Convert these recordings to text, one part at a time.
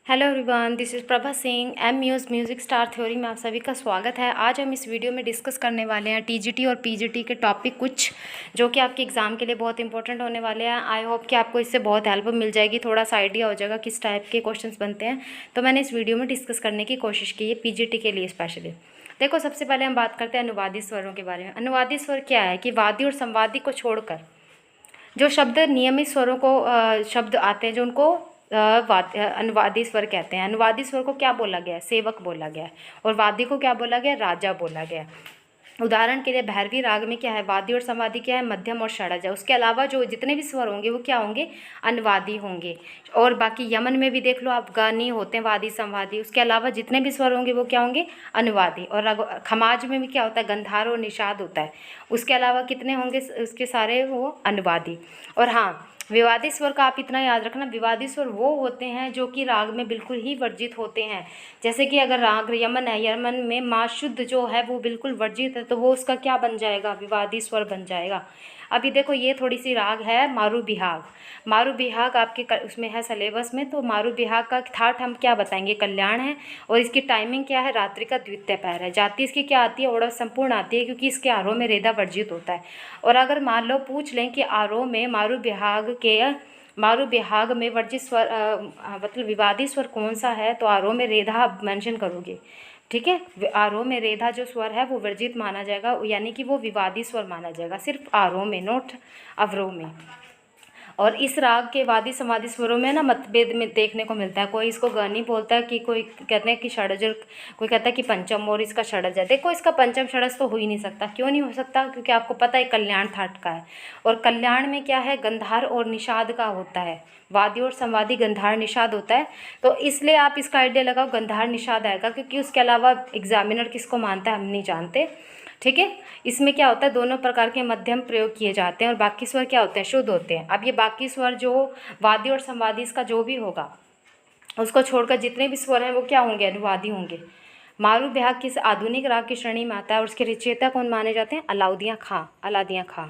Hello everyone, this is Prabha Singh. M muse music star theory में आप सभी का स्वागत है। आज हम इस वीडियो में डिस्कस करने वाले हैं टीजीटी और पीजीटी के टॉपिक कुछ जो कि आपके एग्ज़ाम के लिए बहुत इंपॉर्टेंट होने वाले हैं। आई होप कि आपको इससे बहुत हेल्प मिल जाएगी, थोड़ा सा आइडिया हो जाएगा किस टाइप के क्वेश्चंस बनते हैं। तो मैंने इस वीडियो में डिस्कस करने की कोशिश की है पीजीटी के लिए स्पेशली। देखो, सबसे पहले हम बात करते हैं अनुवादी स्वरों के बारे में। अनुवादी स्वर क्या है कि वादी और संवादी को छोड़कर जो शब्द नियमित स्वरों को शब्द आते हैं जो उनको अनुवादी स्वर कहते हैं। अनुवादी स्वर को क्या बोला गया है? सेवक बोला गया है। और वादी को क्या बोला गया है? राजा बोला गया है। उदाहरण के लिए भैरवी राग में क्या है? वादी और संवादी क्या है? मध्यम और षडज है। उसके अलावा जो जितने भी स्वर होंगे वो क्या होंगे? अनुवादी होंगे। और बाकी यमन में भी देख लो आप, गानी होते हैं वादी संवादी। उसके अलावा जितने भी स्वर होंगे वो क्या होंगे? अनुवादी। और खमाज में भी क्या होता है? गंधार और निषाद होता है। उसके अलावा कितने होंगे उसके सारे? वो अनुवादी। और हाँ, विवादी स्वर का आप इतना याद रखना, विवादी स्वर वो होते हैं जो कि राग में बिल्कुल ही वर्जित होते हैं। जैसे कि अगर राग यमन है, यमन में माँ शुद्ध जो है वो बिल्कुल वर्जित है, तो वो उसका क्या बन जाएगा? विवादी स्वर बन जाएगा। अभी देखो, ये थोड़ी सी राग है मारू बिहाग। मारू बिहाग आपके उसमें है सिलेबस में, तो मारू बिहाग का ठाठ हम क्या बताएंगे? कल्याण है। और इसकी टाइमिंग क्या है? रात्रि का द्वितीय पहर है। जाति इसकी क्या आती है? ओढ़ संपूर्ण आती है, क्योंकि इसके आरोह में रेदा वर्जित होता है। और अगर मान लो पूछ लें कि आरोह में मारू बिहाग में वर्जित स्वर मतलब विवादी स्वर कौन सा है, तो आरोह में रेधा आप मेंशन करोगे। ठीक है, आरोह में रेधा जो स्वर है वो वर्जित माना जाएगा, यानी कि वो विवादी स्वर माना जाएगा सिर्फ आरोह में, नोट अवरोह में। और इस राग के वादी समाधि स्वरों में ना मतभेद में देखने को मिलता है। कोई इसको गनी बोलता है, कि कोई कहते हैं कि षडज, कोई कहता है कि पंचम, और इसका षडज है। देखो, इसका पंचम षडज तो हो ही नहीं सकता। क्यों नहीं हो सकता? क्योंकि आपको पता है कल्याण थाट का है, और कल्याण में क्या है? गंधार और निषाद का होता है। वादी और संवादी गंधार निषाद होता है, तो इसलिए आप इसका आइडिया लगाओ गंधार निषाद आएगा, क्योंकि उसके अलावा एग्जामिनर किसको मानता है हम नहीं जानते। ठीक है, इसमें क्या होता है? दोनों प्रकार के मध्यम प्रयोग किए जाते हैं, और बाकी स्वर क्या होते हैं? शुद्ध होते हैं। अब ये बाकी स्वर जो वादी और संवादी इसका जो भी होगा, उसको छोड़कर जितने भी स्वर हैं वो क्या होंगे? अनुवादी होंगे। मारू बिहाग किस आधुनिक राग की श्रेणी में आता है, और उसके रचयिता कौन माने जाते हैं? अलाउद्दीन खां,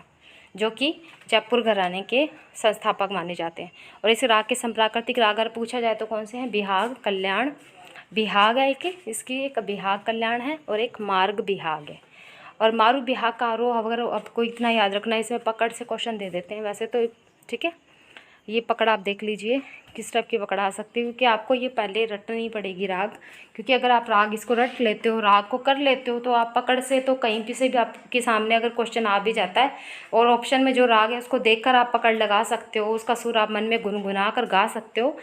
जो कि जयपुर घराने के संस्थापक माने जाते हैं। और इस राग के संप्राकृतिक राग अगर पूछा जाए तो कौन से हैं? बिहाग, कल्याण। बिहाग है एक, इसकी एक बिहाग कल्याण है, और एक मार्ग बिहाग है। और मारू बिहाग का आरोह अगर आपको इतना याद रखना है, इसमें पकड़ से क्वेश्चन दे देते हैं वैसे तो। ठीक है, ये पकड़ आप देख लीजिए किस टाइप की पकड़ आ सकती है, क्योंकि आपको ये पहले रटनी पड़ेगी राग। क्योंकि अगर आप राग इसको रट लेते हो, राग को कर लेते हो, तो आप पकड़ से तो कहीं भी से भी आपके सामने अगर क्वेश्चन आ भी जाता है, और ऑप्शन में जो राग है उसको देखकर आप पकड़ लगा सकते हो, उसका सुर आप मन में गुनगुना कर गा सकते हो।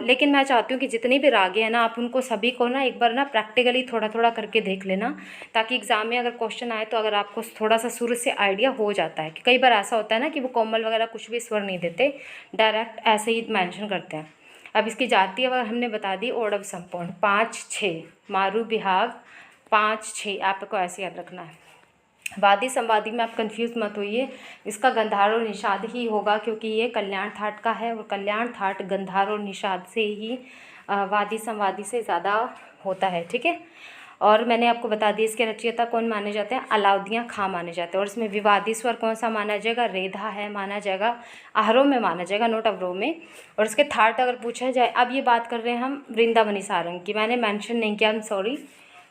लेकिन मैं चाहती हूँ कि जितनी भी रागें हैं ना, आप उनको सभी को ना एक बार ना प्रैक्टिकली थोड़ा थोड़ा करके देख लेना, ताकि एग्जाम में अगर क्वेश्चन आए तो अगर आपको थोड़ा सा सुर से आइडिया हो जाता है। कि कई बार ऐसा होता है ना कि वो कोमल वगैरह कुछ भी स्वर नहीं देते, डायरेक्ट ऐसे ही मेंशन करते हैं। अब इसकी जाति अगर हमने बता दी, ओढ़व संपूर्ण 5-6, मारू बिहाग 5-6, आपको ऐसे याद रखना है। वादी संवादी में आप कंफ्यूज मत होइए, इसका गंधार और निषाद ही होगा, क्योंकि ये कल्याण थाट का है, और कल्याण थाट गंधार और निषाद से ही वादी संवादी से ज़्यादा होता है। ठीक है, और मैंने आपको बता दिया इसके रचयिता कौन माने जाते हैं? अलाउद्दीन खां माने जाते हैं। और इसमें विवादी स्वर कौन सा माना जाएगा? रेधा है माना जाएगा, आरोह में माना जाएगा, नोट अवरोह में। और इसके थाट अगर पूछा जाए, अब ये बात कर रहे हैं हम वृंदावनी सारंग की, मैंने मेंशन नहीं किया, आई एम सॉरी,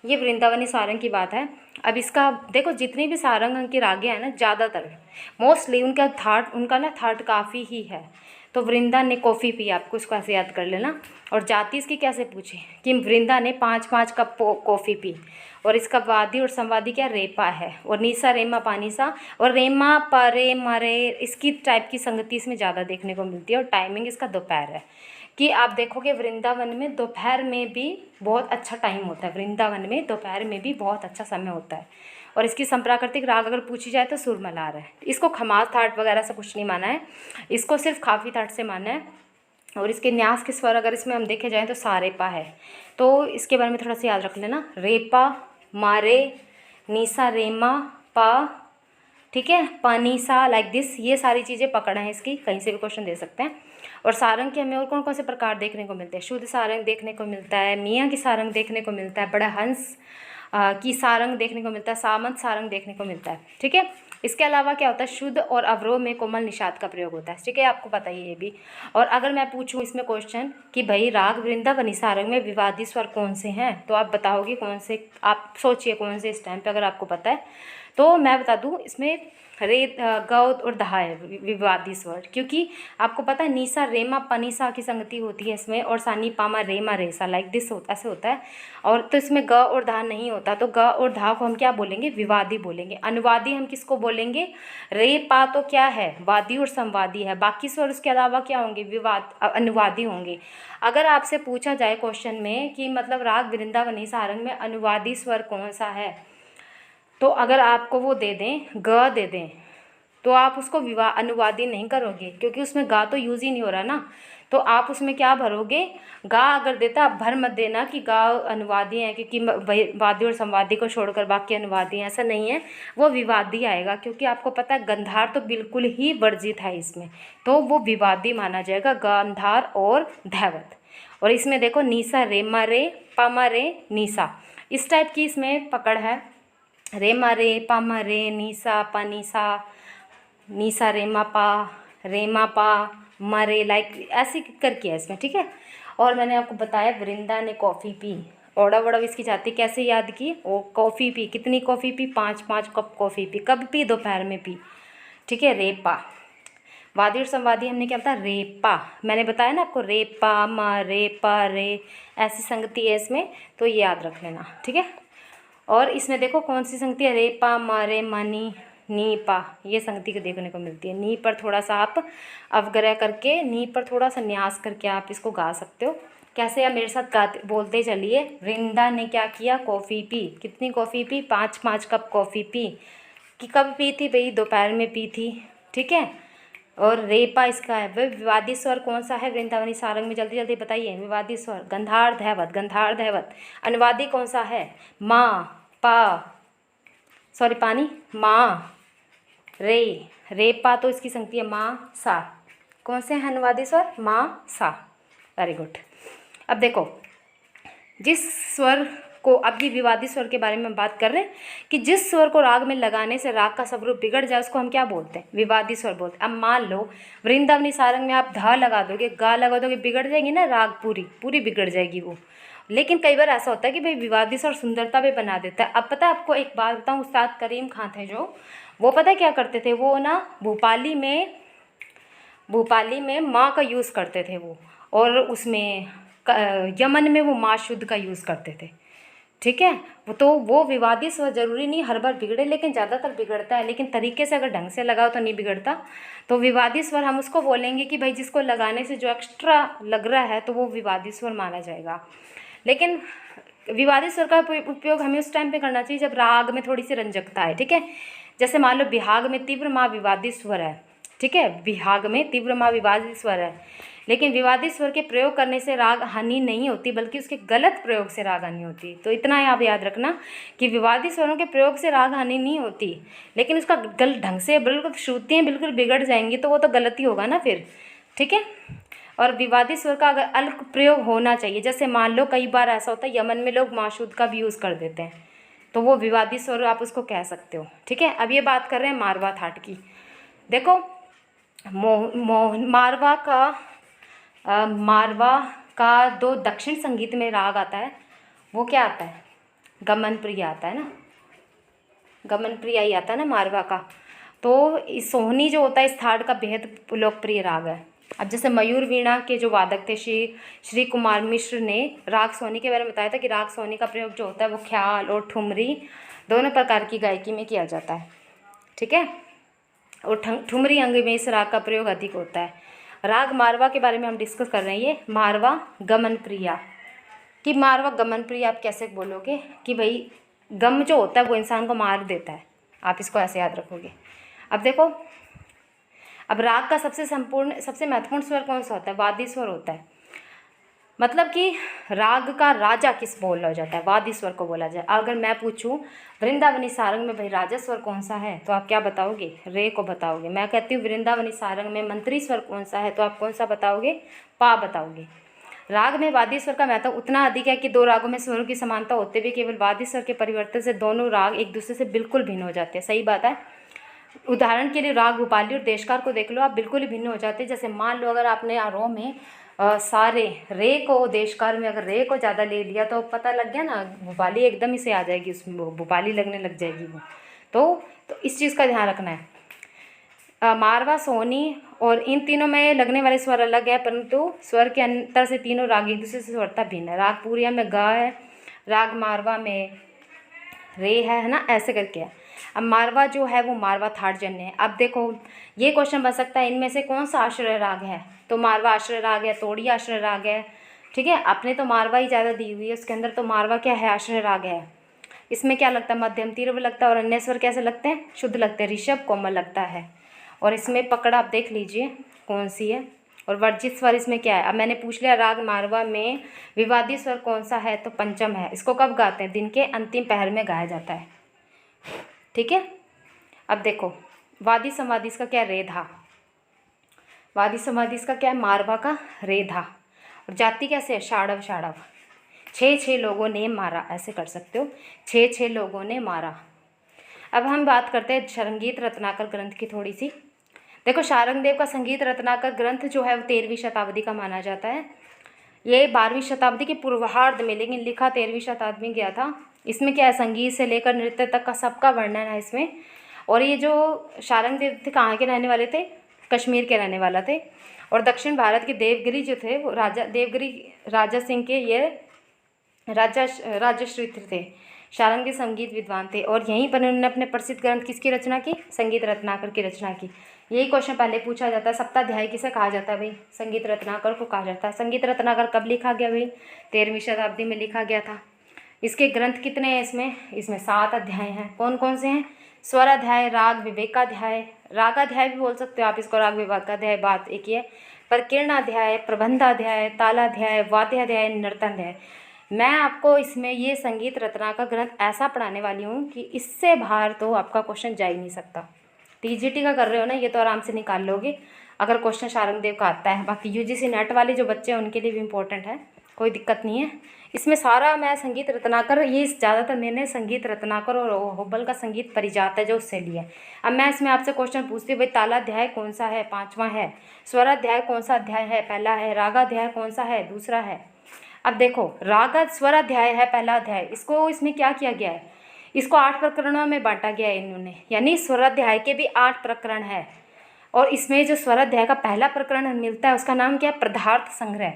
ये वृंदावनी सारंग की बात है। अब इसका देखो, जितनी भी सारंग अंग की रागें हैं ना, ज़्यादातर मोस्टली उनका ना थाट काफ़ी ही है। तो वृंदा ने कॉफ़ी पी, आपको इसको ऐसे याद कर लेना। और जाति इसकी कैसे पूछे? कि वृंदा ने 5-5 कप कॉफ़ी पी। और इसका वादी और संवादी क्या? रेपा है। और नीसा रेमा पानीसा, और रेमा परे मरे, इसकी टाइप की संगति इसमें ज़्यादा देखने को मिलती है। और टाइमिंग इसका दोपहर है, कि आप देखोगे वृंदावन में दोपहर में भी बहुत अच्छा टाइम होता है। वृंदावन में दोपहर में भी बहुत अच्छा समय होता है। और इसकी संप्राकृतिक राग अगर पूछी जाए तो सुरमलार है। इसको खमाज थाट वगैरह से कुछ नहीं माना है, इसको सिर्फ काफ़ी थाट से माना है। और इसके न्यास के स्वर अगर इसमें हम देखे जाएँ तो सारेपा है। तो इसके बारे में थोड़ा सा याद रख लेना, रेपा, मारे, नीसा रेमा पा, ठीक है, पनीसा, लाइक दिस, ये सारी चीज़ें पकड़ हैं इसकी, कहीं से भी क्वेश्चन दे सकते हैं। और सारंग के हमें और कौन कौन से प्रकार देखने को मिलते हैं? शुद्ध सारंग देखने को मिलता है, मियाँ की सारंग देखने को मिलता है, बड़ा हंस की सारंग देखने को मिलता है, सामंत सारंग देखने को मिलता है। ठीक है, इसके अलावा क्या होता है, शुद्ध और अवरोह में कोमल निषाद का प्रयोग होता है, ठीक है, आपको पता ही है ये भी। और अगर मैं पूछूं इसमें क्वेश्चन कि भाई राग वृंदावनी सारंग में विवादी स्वर कौन से हैं, तो आप बताओगे कौन से, आप सोचिए कौन से इस टाइम पे, अगर आपको पता है तो मैं बता दूं, इसमें रे ग और धा है विवादी स्वर, क्योंकि आपको पता है नीसा रेमा पनीसा की संगति होती है इसमें, और सानी पामा रेमा रेसा, लाइक दिस होता, ऐसे होता है। और तो इसमें ग और धा नहीं होता, तो ग और धा को हम क्या बोलेंगे, विवादी बोलेंगे। अनुवादी हम किसको बोलेंगे, रे पा तो क्या है, वादी और संवादी है, बाकी स्वर उसके अलावा क्या होंगे, अनुवादी होंगे। अगर आपसे पूछा जाए क्वेश्चन में कि मतलब राग वृंदावनी सारंग में अनुवादी स्वर कौन सा है, तो अगर आपको वो दे दें, ग दे दें, तो आप उसको अनुवादी नहीं करोगे, क्योंकि उसमें गा तो यूज़ ही नहीं हो रहा ना। तो आप उसमें क्या भरोगे, गा अगर देता, आप भर मत देना कि गा अनुवादी है, क्योंकि वादी और संवादी को छोड़कर बाकी अनुवादी हैं, ऐसा नहीं है, वो विवादी आएगा, क्योंकि आपको पता है गंधार तो बिल्कुल ही वर्जित है इसमें, तो वो विवादी माना जाएगा, गंधार और धैवत। और इसमें देखो नीसा रेमा रे पामा रे नीसा, इस टाइप की इसमें पकड़ है, रेमा रे पामा रे नीसा पा नीसा रेमा पा मरे, लाइक ऐसे करके है इसमें, ठीक है। और मैंने आपको बताया वृंदा ने कॉफ़ी पी, ओड़ा वड़ा इसकी जाति कैसे याद की, वो कॉफ़ी पी, कितनी coffee P, 5 cup coffee P, कब पी, दोपहर में पी, ठीक है। रेपा, वादी और संवादी हमने क्या बताया, रेपा, मैंने बताया ना आपको, रेपा मा रेपा रे, ऐसी संगति है इसमें, तो ये याद रख लेना, ठीक है। और इसमें देखो कौन सी संगति है, रेपा मारे मानी नी पा, ये संगति को देखने को मिलती है। नी पर थोड़ा सा आप अवग्रह करके, नी पर थोड़ा सा न्यास करके आप इसको गा सकते हो। कैसे, आप मेरे साथ गाते बोलते चलिए, वृंदा ने क्या किया, कॉफ़ी पी, कितनी coffee P, 5 cup coffee P, कि कब पी थी भाई, दोपहर में पी थी, ठीक है। और रेपा इसका है, वह विवादी स्वर कौन सा है वृंदावनी सारंग में, जल्दी जल्दी बताइए, विवादी स्वर, गंधार धैवत, गंधार धैवत। अनुवादी कौन सा है, माँ पा, सॉरी पानी, माँ रे पा, तो इसकी संगति है माँ सा, कौन से हैं अनुवादी स्वर, माँ सा, वेरी गुड। अब देखो जिस स्वर को, अब ये विवादी स्वर के बारे में हम बात कर रहे हैं कि जिस स्वर को राग में लगाने से राग का स्वरूप बिगड़ जाए उसको हम क्या बोलते हैं, विवादी स्वर बोलते हैं। अब मान लो वृंदावनी सारंग में आप धा लगा दोगे, गा लगा दोगे, बिगड़ जाएगी ना राग, पूरी बिगड़ जाएगी वो। लेकिन कई बार ऐसा होता है कि भाई विवादी स्वर सुंदरता भी बना देता है। अब पता है आपको एक बात बताऊँ, उस्ताद करीम खां थे जो, वो पता है क्या करते थे, वो ना भोपाली में माँ का यूज़ करते थे वो, और उसमें यमन में वो माँ शुद्ध का यूज़ करते थे, ठीक है। वो विवादी स्वर जरूरी नहीं हर बार बिगड़े, लेकिन ज़्यादातर बिगड़ता है, लेकिन तरीके से अगर ढंग से लगाओ तो नहीं बिगड़ता। तो विवादी स्वर हम उसको बोलेंगे कि भाई जिसको लगाने से जो एक्स्ट्रा लग रहा है तो वो विवादी स्वर माना जाएगा। लेकिन विवादी स्वर का उपयोग हमें उस टाइम पे करना चाहिए जब राग में थोड़ी सी रंजकता है, ठीक है। जैसे मान लो बिहाग में तीव्र माँ विवादी स्वर है, ठीक है, बिहाग में तीव्र माँ विवादी स्वर है, लेकिन विवादी स्वर के प्रयोग करने से राग हानि नहीं होती, बल्कि उसके गलत प्रयोग से राग हानि होती। तो इतना आप याद रखना कि विवादी स्वरों के प्रयोग से राग हानि नहीं होती, लेकिन उसका गलत ढंग से बिल्कुल श्रुतियाँ बिल्कुल बिगड़ जाएंगी तो वो तो गलती होगा ना फिर, ठीक है। और विवादी स्वर का अगर अल्प प्रयोग होना चाहिए, जैसे मान लो कई बार ऐसा होता है यमन में लोग माशूद का भी यूज़ कर देते हैं, तो वो विवादी स्वर आप उसको कह सकते हो, ठीक है। अब ये बात कर रहे हैं मारवा थाट की। देखो मारवा का दो दक्षिण संगीत में राग आता है, वो क्या आता है, गमन प्रिय आता है ना, गमन प्रिय ही आता है ना मारवा का। तो इस सोहनी जो होता है इस थाट का बेहद लोकप्रिय राग है। अब जैसे मयूर वीणा के जो वादक थे श्री कुमार मिश्र ने राग सोहनी के बारे में बताया था कि राग सोहनी का प्रयोग जो होता है वो ख्याल और ठुमरी दोनों प्रकार की गायकी में किया जाता है, ठीक है। और ठुमरी अंग में इस राग का प्रयोग अधिक होता है। राग मारवा के बारे में हम डिस्कस कर रहे हैं, ये मारवा गमन प्रिया, कि मारवा गमन प्रिया आप कैसे बोलोगे कि भाई गम जो होता है वो इंसान को मार देता है, आप इसको ऐसे याद रखोगे। अब देखो, अब राग का सबसे महत्वपूर्ण स्वर कौन सा होता है, वादी स्वर होता है। मतलब कि राग का राजा किस बोला जाता है, वादी स्वर को बोला जाए। अगर मैं पूछूं वृंदावनी सारंग में भाई राजा स्वर कौन सा है, तो आप क्या बताओगे, रे को बताओगे। मैं कहती हूँ वृंदावनी सारंग में मंत्री स्वर कौन सा है, तो आप कौन सा बताओगे, पा बताओगे। राग में वादी स्वर का महत्व उतना अधिक है कि दो रागों में स्वरों की समानता होते हुए केवल वादी स्वर के परिवर्तन से दोनों राग एक दूसरे से बिल्कुल भिन्न हो जाते हैं। सही बात है, उदाहरण के लिए राग भूपाली और देशकार को देख लो आप, बिल्कुल ही भिन्न हो जाते हैं। जैसे मान लो अगर आपने आरोह में सारे रे को देशकार में अगर रे को ज़्यादा ले लिया तो पता लग गया ना, भूपाली एकदम ही से आ जाएगी उसमें, वो भूपाली लगने लग जाएगी वो। तो इस चीज़ का ध्यान रखना है। मारवा, सोनी और इन तीनों में लगने वाले स्वर अलग है, परंतु स्वर के अंतर से तीनों राग एक दूसरे से स्वरता भिन्न है। राग पूरिया में गा है, राग मारवा में रे है ना, ऐसे करके है। अब मारवा जो है वो मारवा थाटजन्य है। अब देखो ये क्वेश्चन बन सकता है इनमें से कौन सा आश्रय राग है, तो मारवा आश्रय राग है, तोड़ी आश्रय राग है, ठीक है। आपने तो मारवा ही ज़्यादा दी हुई है उसके अंदर, तो मारवा क्या है, आश्रय राग है। इसमें क्या लगता है, मध्यम तीव्र लगता है, और अन्य स्वर कैसे लगते हैं, शुद्ध लगते हैं, ऋषभ कोमल लगता है। और इसमें पकड़ आप देख लीजिए कौन सी है, और वर्जित स्वर इसमें क्या है। अब मैंने पूछ लिया राग मारवा में विवादी स्वर कौन सा है, तो पंचम है। इसको कब गाते हैं, दिन के अंतिम पहर में गाया जाता है, ठीक है। अब देखो वादी समाधि इसका क्या है, रेधा। वादी समाधि इसका क्या है, मारवा का रेधा। और जाति कैसे है, शाड़व शाड़व। 6 लोगों ने मारा, ऐसे कर सकते हो, 6 लोगों ने मारा। अब हम बात करते हैं संगीत रत्नाकर ग्रंथ की थोड़ी सी। देखो शारंगदेव का संगीत रत्नाकर ग्रंथ जो है वो 13वीं शताब्दी का माना जाता है। ये 12वीं शताब्दी के पूर्वार्ध में, लेकिन लिखा 13वीं शताब्दी में गया था। इसमें क्या है, संगीत से लेकर नृत्य तक का सबका वर्णन है इसमें। और ये जो शारंगदेव थे कहाँ के रहने वाले थे, कश्मीर के रहने वाला थे। और दक्षिण भारत के देवगिरी जो थे वो देवगिरी राजा सिंह के ये राजश्री थे, शारंगी संगीत विद्वान थे। और यहीं पर उन्होंने अपने प्रसिद्ध ग्रंथ किसकी रचना की, संगीत रत्नाकर की रचना की। यही क्वेश्चन पहले पूछा जाता है, सप्ताध्यायी किसे कहा जाता है भाई, संगीत रत्नाकर को कहा जाता है। संगीत रत्नाकर कब लिखा गया भाई, 13वीं शताब्दी में लिखा गया था। इसके ग्रंथ कितने हैं, इसमें 7 अध्याय हैं। कौन कौन से हैं, स्वराध्याय, राग विवेकाध्याय, रागाध्याय भी बोल सकते हो आप इसको, राग विवेकाध्याय बात एक ही है, प्रकीर्णाध्याय, प्रबंधाध्याय, तालाध्याय, वाद्याध्याय, नर्तनाध्याय। मैं आपको इसमें ये संगीत रत्नाकर ग्रंथ ऐसा पढ़ाने वाली हूँ कि इससे बाहर तो आपका क्वेश्चन जा ही नहीं सकता। टीजीटी का कर रहे हो ना, ये तो आराम से निकाल लोगे अगर क्वेश्चन शारंगदेव का आता है। बाकी यूजीसी नेट वाले जो बच्चे हैं उनके लिए भी इम्पोर्टेंट है, कोई दिक्कत नहीं है। इसमें सारा मैं संगीत रत्नाकर, ये ज़्यादातर मैंने संगीत रत्नाकर और होबल का संगीत परिजात है जो उससे लिया है। अब मैं इसमें आपसे क्वेश्चन पूछती हूँ भाई, तालाध्याय कौन सा है, 5वां है। स्वराध्याय कौन सा अध्याय है, पहला है। रागाध्याय कौन सा है, दूसरा है। अब देखो रागा स्वराध्याय है पहला अध्याय, इसको इसमें क्या किया गया है, इसको 8 प्रकरणों में बांटा गया है इन्होंने, यानी स्वराध्याय के भी 8 प्रकरण है। और इसमें जो स्वराध्याय का पहला प्रकरण मिलता है उसका नाम क्या है, पदार्थ संग्रह,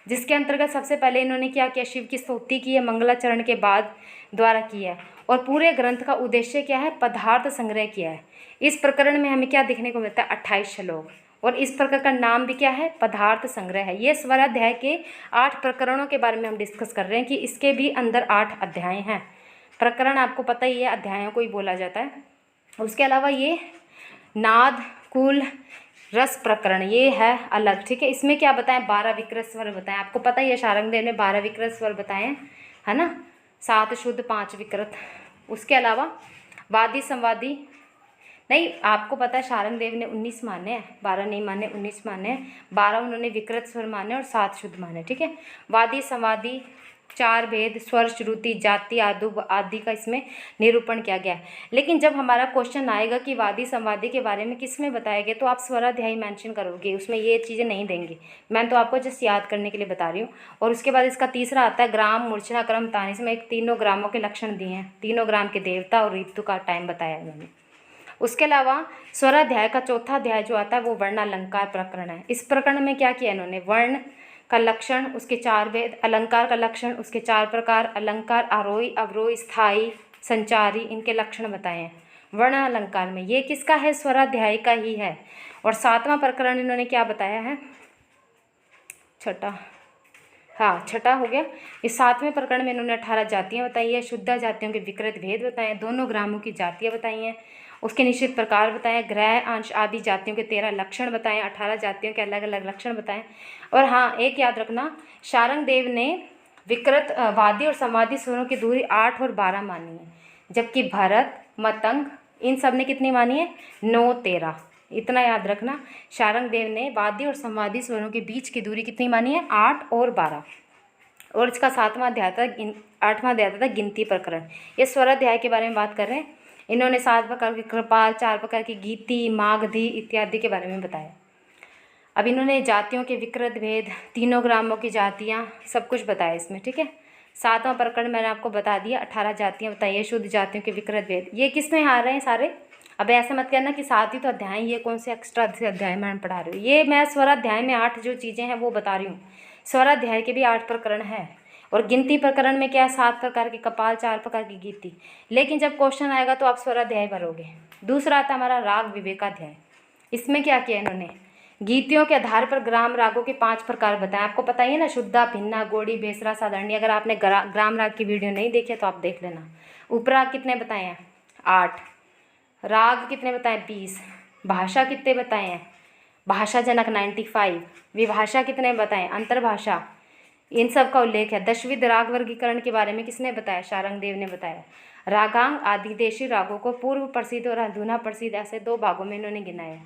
जिसके अंतर्गत सबसे पहले इन्होंने क्या किया, शिव की स्तुति की है मंगलाचरण के बाद द्वारा की है। और पूरे ग्रंथ का उद्देश्य क्या है, पदार्थ संग्रह किया है। इस प्रकरण में हमें क्या देखने को मिलता है, 28 श्लोक, और इस प्रकार का नाम भी क्या है, पदार्थ संग्रह है। ये स्वराध्याय के 8 प्रकरणों के बारे में हम डिस्कस कर रहे हैं कि इसके भी अंदर 8 अध्याय हैं। प्रकरण आपको पता ही है, अध्यायों को ही बोला जाता है। उसके अलावा ये नाद, कुल, रस प्रकरण ये है अलग, ठीक है। इसमें क्या बताएं, 12 विकृत स्वर बताएं। आपको पता ही है शारंगदेव ने 12 विकृत स्वर बताए हैं, है ना, 7 शुद्ध 5 विकृत। उसके अलावा वादी संवादी नहीं, आपको पता है शारंगदेव ने 19 माने हैं, 12 नहीं माने, 19 माने हैं। 12 उन्होंने विकृत स्वर माने और 7 शुद्ध माने, ठीक है। वादी संवादी, 4 भेद, स्वर, श्रुति, जाति आदि का इसमें निरूपण किया गया है। लेकिन जब हमारा क्वेश्चन आएगा कि वादी संवादी के बारे में किस में बताया गया, तो आप स्वराध्यायी मेंशन करोगे, उसमें ये चीज़ें नहीं देंगे। मैं तो आपको जस्ट याद करने के लिए बता रही हूँ। और उसके बाद इसका तीसरा आता है ग्राम, मूर्छना, क्रम, तान। इसमें 3 ग्रामों के लक्षण दिए हैं, 3 ग्राम के देवता और ऋतु का टाइम बताया है मैंने। उसके अलावा स्वराध्याय का चौथा अध्याय जो आता है वो वर्ण अलंकार प्रकरण है। इस प्रकरण में क्या किया इन्होंने, वर्ण का लक्षण, उसके 4 भेद, अलंकार का लक्षण, उसके 4 प्रकार, अलंकार आरोही, अवरोही, स्थायी, संचारी, इनके लक्षण बताए हैं वर्ण अलंकार में। ये किसका है, स्वराध्याय का ही है। और 7वां प्रकरण इन्होंने क्या बताया है, छठा हो गया। इस 7वें प्रकरण में इन्होंने 18 जातियाँ बताई है, शुद्ध जातियों के विकृत भेद बताए हैं, दोनों ग्रामों की जातियाँ बताई हैं, उसके निश्चित प्रकार बताएं, ग्रह, अंश आदि जातियों के 13 लक्षण बताएं, 18 जातियों के अलग अलग लक्षण बताएं। और हाँ, एक याद रखना, शारंगदेव ने विकृत, वादी और समाधि स्वरों की दूरी 8 और 12 मानी है, जबकि भरत, मतंग, इन सब ने कितनी मानी है, 9, 13। इतना याद रखना, शारंगदेव ने वादी और समाधि स्वरों के बीच की दूरी कितनी मानी है, 8 और 12। और इसका 8वां अध्याय था गिनती प्रकरण। ये स्वराध्याय के बारे में बात कर रहे हैं। इन्होंने 7 प्रकार के कृपाल, 4 प्रकार की गीति, मागधी इत्यादि के बारे में बताया। अब इन्होंने जातियों के विकृत भेद, तीनों ग्रामों की जातियाँ, सब कुछ बताया इसमें, ठीक है। 7वां प्रकरण मैंने आपको बता दिया, 18 जातियाँ बताइए, शुद्ध जातियों के विकृत भेद। ये किस में आ रहे हैं सारे? अब ऐसे मत करना कि 7 ही तो अध्याय, ये कौन से एक्स्ट्रा अध्याय में पढ़ा रही हूँ। ये मैं स्वराध्याय में 8 जो चीज़ें हैं वो बता रही हूँ। स्वराध्याय के भी 8 प्रकरण है, और गिनती प्रकरण में क्या है, 7 प्रकार के कपाल, 4 प्रकार की गीति। लेकिन जब क्वेश्चन आएगा तो आप स्वराध्याय भरोगे। दूसरा आता हमारा राग विवेकाध्याय। इसमें क्या किया इन्होंने, गीतियों के आधार पर ग्राम रागों के 5 प्रकार बताए। आपको पता ही है ना, शुद्धा, भिन्ना, गोड़ी, बेसरा, साधारणी। अगर आपने ग्राम राग की वीडियो नहीं देखी तो आप देख लेना। उपराग कितने बताए हैं? 8। राग कितने बताए? 20। भाषा कितने बताए हैं? भाषा जनक 95। विभाषा कितने बताएं? अंतर्भाषा। इन सब का उल्लेख है। दशविध राग वर्गीकरण के बारे में किसने बताया? शारंगदेव ने बताया। रागांग आदि देशी रागों को पूर्व प्रसिद्ध और अधुना प्रसिद्ध ऐसे 2 भागों में इन्होंने गिनाया।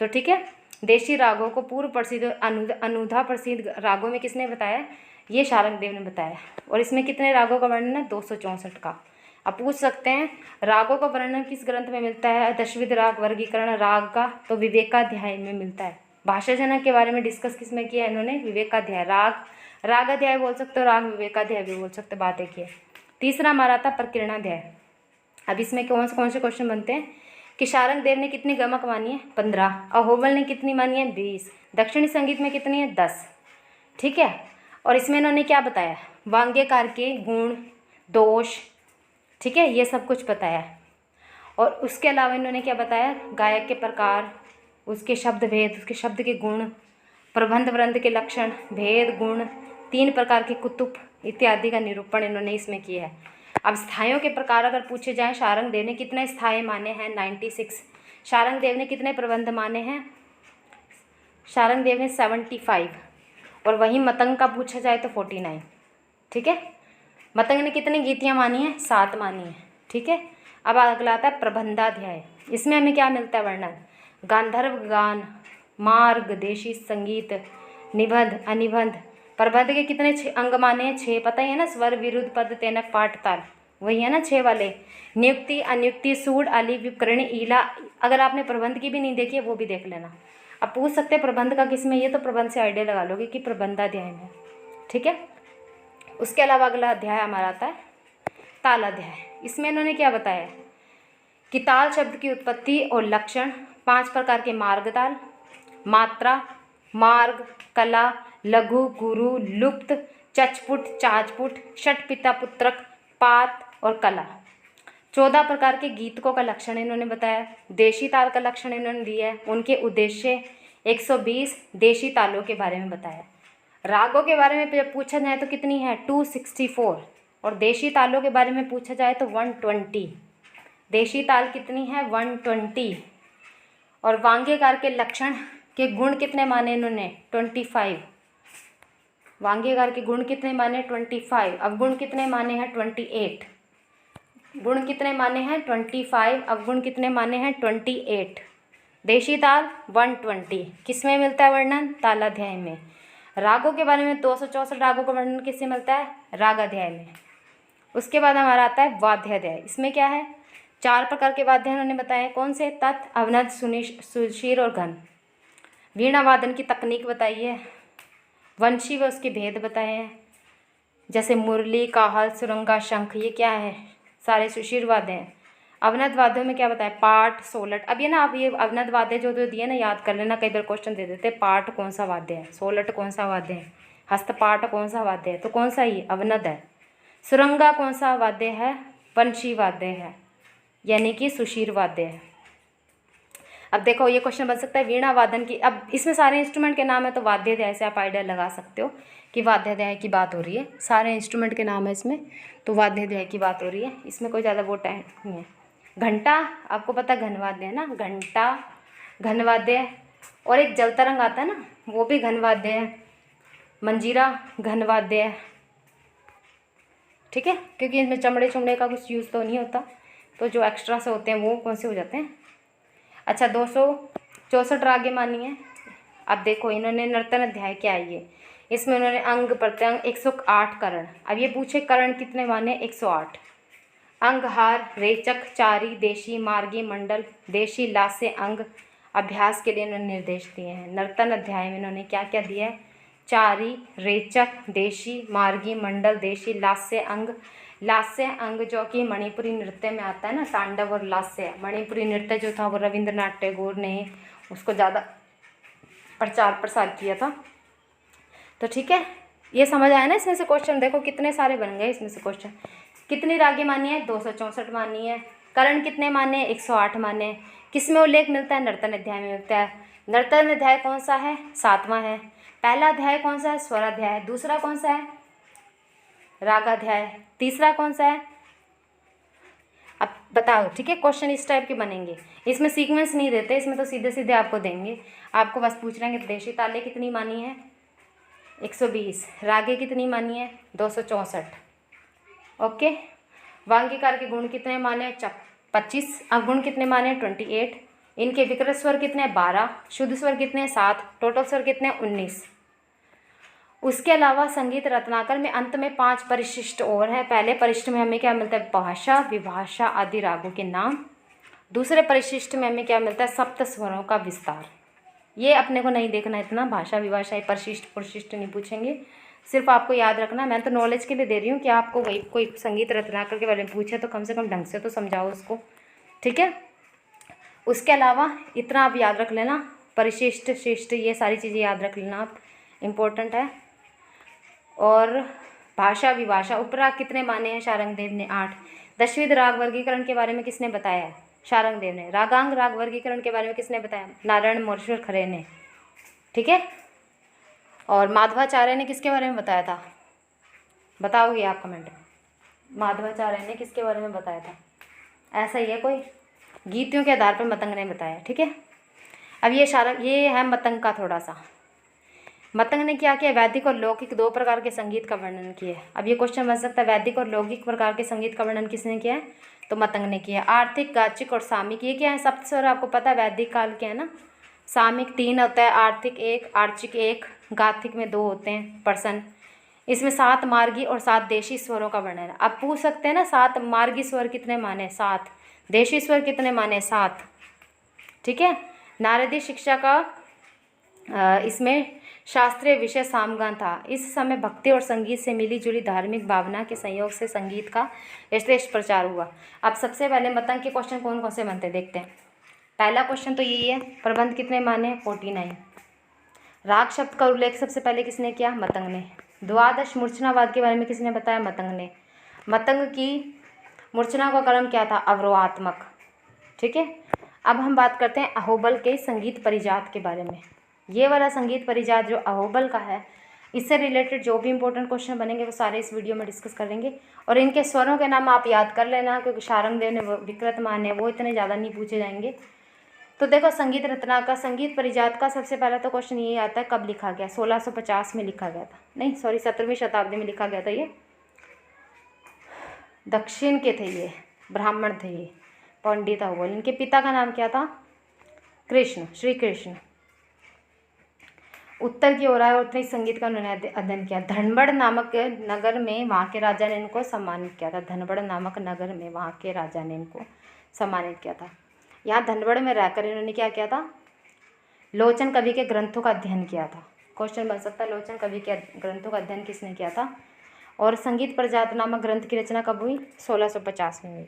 तो ठीक है, देशी रागों को पूर्व प्रसिद्ध और अनुधा प्रसिद्ध रागों में किसने बताया? ये शारंगदेव ने बताया। और इसमें कितने रागों का वर्णन है? 264 का। अब पूछ सकते हैं रागों का वर्णन किस ग्रंथ में मिलता है? दशविध राग वर्गीकरण राग का तो विवेकाध्याय में मिलता है। भाषा जनक के बारे में डिस्कस किस में किया है इन्होंने? विवेकाध्याय। रागाध्याय बोल सकते हो, राग विवेकाध्याय भी बोल सकते हो, बात एक ही है। तीसरा हमारा था प्रकीर्णाध्याय। अब इसमें कौन से क्वेश्चन बनते हैं कि शारंगदेव ने कितनी गमक मानी है? 15। अहोबल ने कितनी मानी है? 20। दक्षिणी संगीत में कितनी है? 10। ठीक है। और इसमें इन्होंने क्या बताया? वाग्यकार के गुण, दोष, ठीक है, ये सब कुछ बताया। और उसके अलावा इन्होंने क्या बताया? गायक के प्रकार, उसके शब्द भेद, उसके शब्द के गुण, प्रबंध वृंद के लक्षण, भेद, गुण, 3 प्रकार के कुतुब इत्यादि का निरूपण इन्होंने इसमें किया है। अब स्थायों के प्रकार अगर पूछे जाएं, शारंगदेव ने कितने स्थाय माने हैं? 96। शारंगदेव ने कितने प्रबंध माने हैं? शारंगदेव ने 75। और वहीं मतंग का पूछा जाए तो 49। ठीक है। मतंग ने कितनी गीतियाँ मानी हैं? 7 मानी हैं। ठीक है। अब अगला आता है प्रबंधाध्याय। इसमें हमें क्या मिलता है वर्णन? गांधर्व गान, मार्ग, देशी संगीत, निबंध, अनिबंध। प्रबंध के कितने अंग माने हैं? 6। पता ही है ना, स्वर, विरुद्ध, पद, तेनक, पाठ, ताल, वही है ना 6 वाले। नियुक्ति, अनियुक्ति, सूड, आली, विकरणी, ईला। अगर आपने प्रबंध की भी नहीं देखी है वो भी देख लेना। अब पूछ सकते हैं प्रबंध का किस में? ये तो प्रबंध से आइडिया लगा लोगे कि प्रबंधाध्याय में। ठीक है। उसके अलावा अगला अध्याय हमारा आता है तालाध्याय। इसमें इन्होंने क्या बताया कि ताल शब्द की उत्पत्ति और लक्षण, 5 प्रकार के मार्ग ताल, मात्रा, मार्ग, कला, लघु, गुरु, लुप्त, चचपुट, चाचपुट, षटपिता, पुत्रक, पात और कला। 14 प्रकार के गीतकों का लक्षण इन्होंने बताया। देशी ताल का लक्षण इन्होंने दिया है। उनके उद्देश्य, 120 देशी तालों के बारे में बताया। रागों के बारे में पूछा जाए तो कितनी है? 264। और देशी तालों के बारे में पूछा जाए तो 120। देशी ताल कितनी है? 120। और वाग्यकार के लक्षण के गुण कितने माने इन्होंने? 25। वाग्यकार के गुण कितने माने? 25। अवगुण कितने माने हैं? 28। गुण कितने माने हैं? 25। अवगुण कितने माने हैं? 28। देशी ताल 120। किस में मिलता है वर्णन? तालाध्याय में। रागों के बारे में 264 रागों का वर्णन किससे मिलता है? रागाध्याय में। उसके बाद हमारा आता है वाद्याध्याय। इसमें क्या है? 4 प्रकार के वाद्य उन्होंने बताए। कौन से? तत्, अवनद, सुशीर और घन। वीणा वादन की तकनीक बताई है। वंशी व उसके भेद बताए हैं, जैसे मुरली, काहल, सुरंगा, शंख, ये क्या है? सारे सुशीर वाद्य हैं। अवनद वाद्यों में क्या बताया? पाठ, सोलट। अब ये ना, आप ये अवनद वाद्य जो दिए ना याद कर लेना, कई बार क्वेश्चन दे देते। पाठ कौन सा वाद्य है? सोलट कौन सा वाद्य है? हस्तपाठ कौन सा वाद्य है? तो कौन सा? ये अवनद है। सुरंगा कौन सा वाद्य है? वंशी वाद्य है, यानी कि सुशीर वाद्य है। अब देखो ये क्वेश्चन बन सकता है वीणा वादन की। अब इसमें सारे इंस्ट्रूमेंट के नाम है तो वाद्याध्याय से आप आइडिया लगा सकते हो कि वाद्याध्याय की बात हो रही है। सारे इंस्ट्रूमेंट के नाम है इसमें, तो वाद्याध्याय की बात हो रही है। इसमें कोई ज़्यादा वो टाइम नहीं है। घंटा, आपको पता है घनवाद्य है ना, घंटा घनवाद्य। और एक जल तरंग आता है ना, वो भी घनवाद्य है। मंजीरा घनवाद्य है। ठीक है, क्योंकि इसमें चमड़े चमड़े का कुछ यूज़ तो नहीं होता, तो जो एक्स्ट्रा से होते हैं वो कौन से हो जाते हैं। अच्छा, 264 रागें मानी है। अब देखो इन्होंने नर्तन अध्याय क्या है ये, इसमें उन्होंने अंग प्रत्यंग 108 करण। अब ये पूछे करण कितने माने? 108। अंगहार, रेचक, चारी, देशी, मार्गी, मंडल, देशी, लास्य, अंग अभ्यास के लिए इन्होंने निर्देश दिए हैं। नर्तन अध्याय में इन्होंने क्या क्या दिया है? चारी, रेचक, देशी, मार्गी, मंडल, देशी, लास्य अंग। लास्य अंग जो कि मणिपुरी नृत्य में आता है ना, तांडव और लास्य। मणिपुरी नृत्य जो था वो रविंद्रनाथ टैगोर ने उसको ज़्यादा प्रचार प्रसार किया था। तो ठीक है, ये समझ आया ना। इसमें से क्वेश्चन देखो कितने सारे बन गए इसमें से क्वेश्चन। कितनी रागें मानी है? 264 मानी है। करण कितने माने हैं? 108 माने हैं। किसमें उल्लेख मिलता है? नर्तन अध्याय में मिलता है। नर्तन अध्याय कौन सा है? 7वां है। पहला अध्याय कौन सा है? स्वराध्याय। दूसरा कौन सा है? रागाध्याय। तीसरा कौन सा है? अब बताओ, ठीक है। क्वेश्चन इस टाइप के बनेंगे, इसमें सीक्वेंस नहीं देते, इसमें तो सीधे सीधे आपको देंगे। आपको बस पूछ रहे हैं देशी ताले कितनी मानी है? 120। रागे कितनी मानी है? 264। ओके। वांगीकार के गुण कितने माने? 25। अवगुण कितने माने? 28। इनके विकृत स्वर कितने? 12। शुद्ध स्वर कितने? 7। टोटल स्वर कितने? 19। उसके अलावा संगीत रत्नाकर में अंत में 5 परिशिष्ट और हैं। पहले परिशिष्ट में हमें क्या मिलता है? भाषा, विभाषा आदि रागों के नाम। दूसरे परिशिष्ट में हमें क्या मिलता है? सप्त स्वरों का विस्तार। ये अपने को नहीं देखना इतना, भाषा विभाषा परिशिष्ट नहीं पूछेंगे, सिर्फ आपको याद रखना। मैं तो नॉलेज के लिए दे रही हूँ कि आपको वही कोई संगीत रत्नाकर के बारे में पूछे तो कम से कम ढंग से तो समझाओ उसको, ठीक है। उसके अलावा इतना आप याद रख लेना, परिशिष्ट शिष्ट ये सारी चीज़ें याद रख लेना आप, इम्पोर्टेंट है। और भाषा विभाषा उपराग कितने माने हैं? शारंगदेव ने 8। दशविध राग वर्गीकरण के बारे में किसने बताया है? शारंगदेव ने। रागांग राग वर्गीकरण के बारे में किसने बताया? नारायण मोरेश्वर खरे ने, ठीक है। और माधवाचार्य ने किसके बारे में बताया था? बताओगे आप कमेंट में। माधवाचार्य ने किसके बारे में बताया था? ऐसा ही है कोई, गीतियों के आधार पर मतंग ने बताया, ठीक है। अब ये है मतंग का थोड़ा सा। मतंग ने क्या किया? वैदिक और लौकिक 2 प्रकार के संगीत का वर्णन किया। अब ये क्वेश्चन बन सकता है, वैदिक और लौकिक प्रकार के संगीत का वर्णन किसने किया है? तो मतंग ने किया। आर्थिक, गाचिक और सामिक, ये क्या है? सप्त स्वर आपको पता है वैदिक काल के है ना। सामिक 3 होता है, आर्थिक 1, आर्चिक 1, गाथिक में 2 होते हैं पर्सन। इसमें 7 मार्गी और 7 देशी स्वरों का वर्णन है। अब पूछ सकते हैं ना 7 मार्गी स्वर कितने माने? 7। देशी स्वर कितने माने? 7, ठीक है। नारदी शिक्षा का इसमें शास्त्रीय विषय सामगान था। इस समय भक्ति और संगीत से मिली जुली धार्मिक भावना के संयोग से संगीत का श्रेष्ठ प्रचार हुआ। अब सबसे पहले मतंग के क्वेश्चन कौन कौन से बनते हैं देखते हैं। पहला क्वेश्चन तो यही है, प्रबंध कितने माने? 49। राग शब्द का उल्लेख सबसे पहले किसने किया? मतंग ने। द्वादश मूर्छनावाद के बारे में किसने बताया? मतंग ने। मतंग की मूर्छना का क्रम क्या था? अवरोहात्मक, ठीक है। अब हम बात करते हैं अहोबल के संगीत परिजात के बारे में। ये वाला संगीत परिजात जो अहोबल का है, इससे रिलेटेड जो भी इंपॉर्टेंट क्वेश्चन बनेंगे वो सारे इस वीडियो में डिस्कस करेंगे। और इनके स्वरों के नाम आप याद कर लेना, क्योंकि शारंगदेव ने विकृत माने वो इतने ज़्यादा नहीं पूछे जाएंगे। तो देखो संगीत रत्ना का संगीत परिजात का सबसे पहला तो क्वेश्चन ये आता है, कब लिखा गया? 1650 में लिखा गया था, नहीं सॉरी 17वीं शताब्दी में लिखा गया था। ये दक्षिण के थे, ये ब्राह्मण थे, ये पंडित अहोबल। इनके पिता का नाम क्या था? कृष्ण, श्री कृष्ण। उत्तर की ओर आए और उत्तरी संगीत का उन्होंने अध्ययन किया। धनबड़ नामक नगर में वहाँ के राजा ने इनको सम्मानित किया था। धनबड़ नामक नगर में वहाँ के राजा ने इनको सम्मानित किया था। यहाँ धनबड़ में रहकर इन्होंने क्या किया था? लोचन कवि के ग्रंथों का अध्ययन किया था। क्वेश्चन बन सकता है लोचन कवि के ग्रंथों का अध्ययन किसने किया था? और संगीत परिजात नामक ग्रंथ की रचना कब हुई? 1650 में हुई।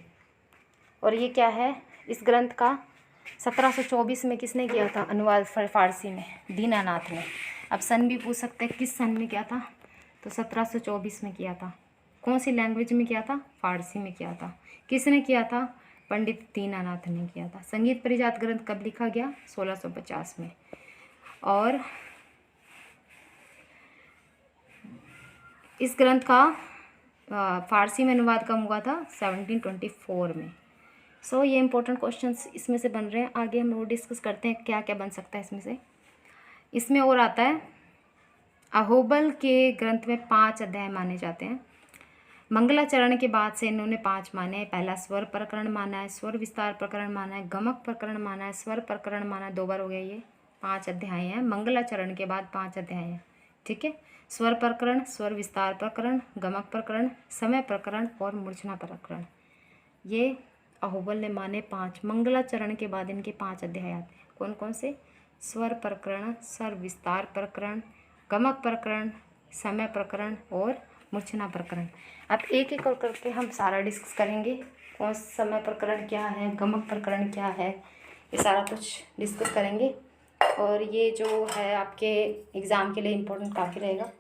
और ये क्या है? इस ग्रंथ का 1724 में किसने किया था अनुवाद फारसी में? दीनानाथ ने। अब सन भी पूछ सकते हैं किस सन में किया था, तो 1724 में किया था। कौन सी लैंग्वेज में किया था? फारसी में किया था। किसने किया था? पंडित दीनानाथ ने किया था। संगीत परिजात ग्रंथ कब लिखा गया? 1650 में। और इस ग्रंथ का फारसी में अनुवाद कब हुआ था? 1724 में। सो ये इंपॉर्टेंट क्वेश्चंस इसमें से बन रहे हैं। आगे हम वो डिस्कस करते हैं क्या क्या बन सकता है इसमें से। इसमें और आता है अहोबल के ग्रंथ में 5 अध्याय माने जाते हैं। मंगलाचरण के बाद से इन्होंने 5 माने हैं। पहला स्वर प्रकरण माना है, स्वर विस्तार प्रकरण माना है, गमक प्रकरण माना है, स्वर प्रकरण माना है। 2 बार हो गया। ये 5 अध्याय हैं। मंगलाचरण के बाद 5 अध्याय हैं, ठीक है। स्वर प्रकरण, स्वर विस्तार प्रकरण, गमक प्रकरण, समय प्रकरण और मूर्छना प्रकरण। ये अहोबल ने माने 5। मंगलाचरण के बाद इनके 5 अध्याय आते हैं। कौन कौन से? स्वर प्रकरण, स्वर विस्तार प्रकरण, गमक प्रकरण, समय प्रकरण और मूर्छना प्रकरण। अब एक एक करके हम सारा डिस्कस करेंगे। कौन समय प्रकरण क्या है, गमक प्रकरण क्या है, ये सारा कुछ डिस्कस करेंगे। और ये जो है आपके एग्ज़ाम के लिए इम्पोर्टेंट काफ़ी रहेगा।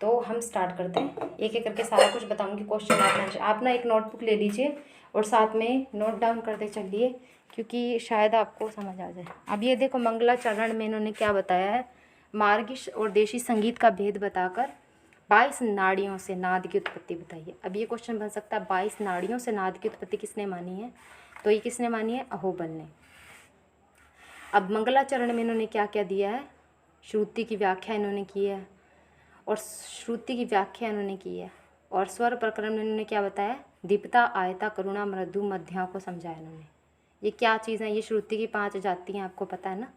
तो हम स्टार्ट करते हैं, एक एक करके सारा कुछ बताऊंगी। क्वेश्चन आप ना एक नोटबुक ले लीजिए और साथ में नोट डाउन करते चलिए, क्योंकि शायद आपको समझ आ जाए। अब ये देखो, मंगलाचरण में इन्होंने क्या बताया है, मार्गिश और देशी संगीत का भेद बताकर 22 नाड़ियों से नाद की उत्पत्ति बताइए। अब ये क्वेश्चन बन सकता है, 22 नाड़ियों से नाद की उत्पत्ति किसने मानी है? तो ये किसने मानी है? अहोबल ने। अब मंगलाचरण में इन्होंने क्या क्या दिया है? श्रुति की व्याख्या इन्होंने की है, और श्रुति की व्याख्या इन्होंने की है। और स्वर प्रकरण में इन्होंने क्या बताया? दीप्ता, आयता, करुणा, मृदु, मध्या को समझाया इन्होंने। ये क्या चीज़ है? ये श्रुति की 5 जाति हैं, आपको पता है ना।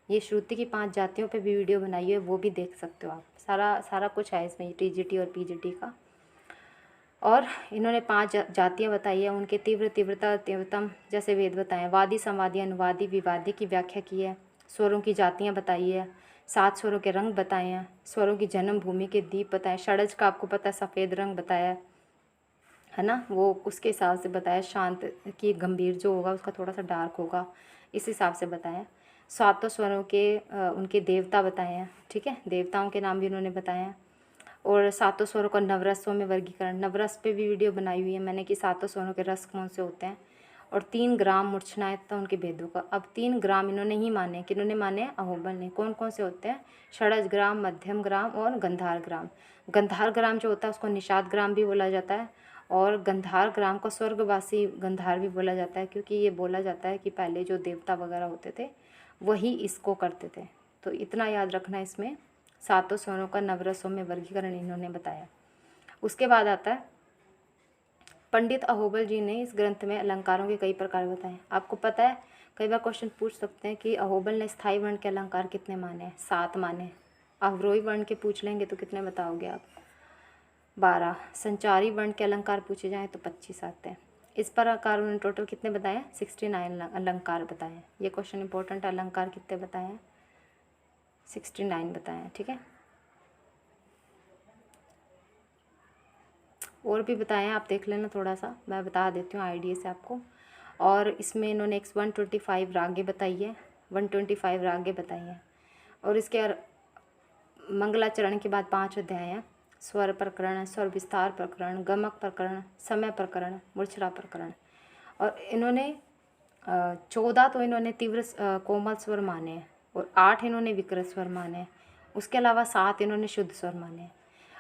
ये श्रुति की 5 जातियों पे भी वीडियो बनाई है, वो भी देख सकते हो आप। सारा कुछ है इसमें, टीजीटी और पीजीटी का। और इन्होंने 5 जातियाँ बताई है, उनके तीव्र, तीव्रता, तीव्रतम जैसे वेद बताए। वादी, संवादी, अनुवादी, विवादी की व्याख्या की है। स्वरों की जातियाँ बताई है। 7 स्वरों के रंग बताए हैं। स्वरों की जन्म भूमि के दीप बताए। षड्ज का आपको पता है, सफ़ेद रंग बताया है ना, वो उसके हिसाब से बताया। शांत की गंभीर जो होगा उसका थोड़ा सा डार्क होगा, इस हिसाब से बताया। 7 स्वरों के उनके देवता बताए हैं, ठीक है, देवताओं के नाम भी उन्होंने बताए हैं। और 7 स्वरों का नवरसों में वर्गीकरण, नवरस पे भी वीडियो बनाई हुई है मैंने कि 7 स्वरों के रस कौन से होते हैं। और 3 ग्राम मूर्छनाएं तथा उनके भेदों का। अब 3 ग्राम इन्होंने ही माने, कि इन्होंने माने अहोबल ने। कौन कौन से होते हैं? षड्ज ग्राम, मध्यम ग्राम और गंधार ग्राम। गंधार ग्राम जो होता है उसको निषाद ग्राम भी बोला जाता है, और गंधार ग्राम को स्वर्गवासी गंधार भी बोला जाता है, क्योंकि ये बोला जाता है कि पहले जो देवता वगैरह होते थे वही इसको करते थे। तो इतना याद रखना, इसमें 7 स्वरों का नवरसों में वर्गीकरण इन्होंने बताया। उसके बाद आता है, पंडित अहोबल जी ने इस ग्रंथ में अलंकारों के कई प्रकार बताए। आपको पता है, कई बार क्वेश्चन पूछ सकते हैं कि अहोबल ने स्थायी वर्ण के अलंकार कितने माने? 7 माने। अवरोही वर्ण के पूछ लेंगे तो कितने बताओगे आप? 12। संचारी वर्ण के अलंकार पूछे जाएँ तो 25 आते हैं। इस प्रकार उन्होंने टोटल कितने बताए? 69 अलंकार बताए। ये क्वेश्चन इंपॉर्टेंट है, अलंकार कितने बताए हैं? 69 बताए हैं, ठीक है। और भी बताए हैं, आप देख लेना थोड़ा सा, मैं बता देती हूँ आइडिया से आपको। और इसमें इन्होंने 125 रागें बताई है, 125 रागें बताई हैं। और इसके मंगलाचरण के बाद 5 अध्याय हैं। स्वर प्रकरण, स्वर विस्तार प्रकरण, गमक प्रकरण, समय प्रकरण, मूर्छना प्रकरण। और इन्होंने 14 तो इन्होंने तीव्र कोमल स्वर माने हैं, और 8 इन्होंने विकृत स्वर माने हैं। उसके अलावा 7 इन्होंने शुद्ध स्वर माने हैं।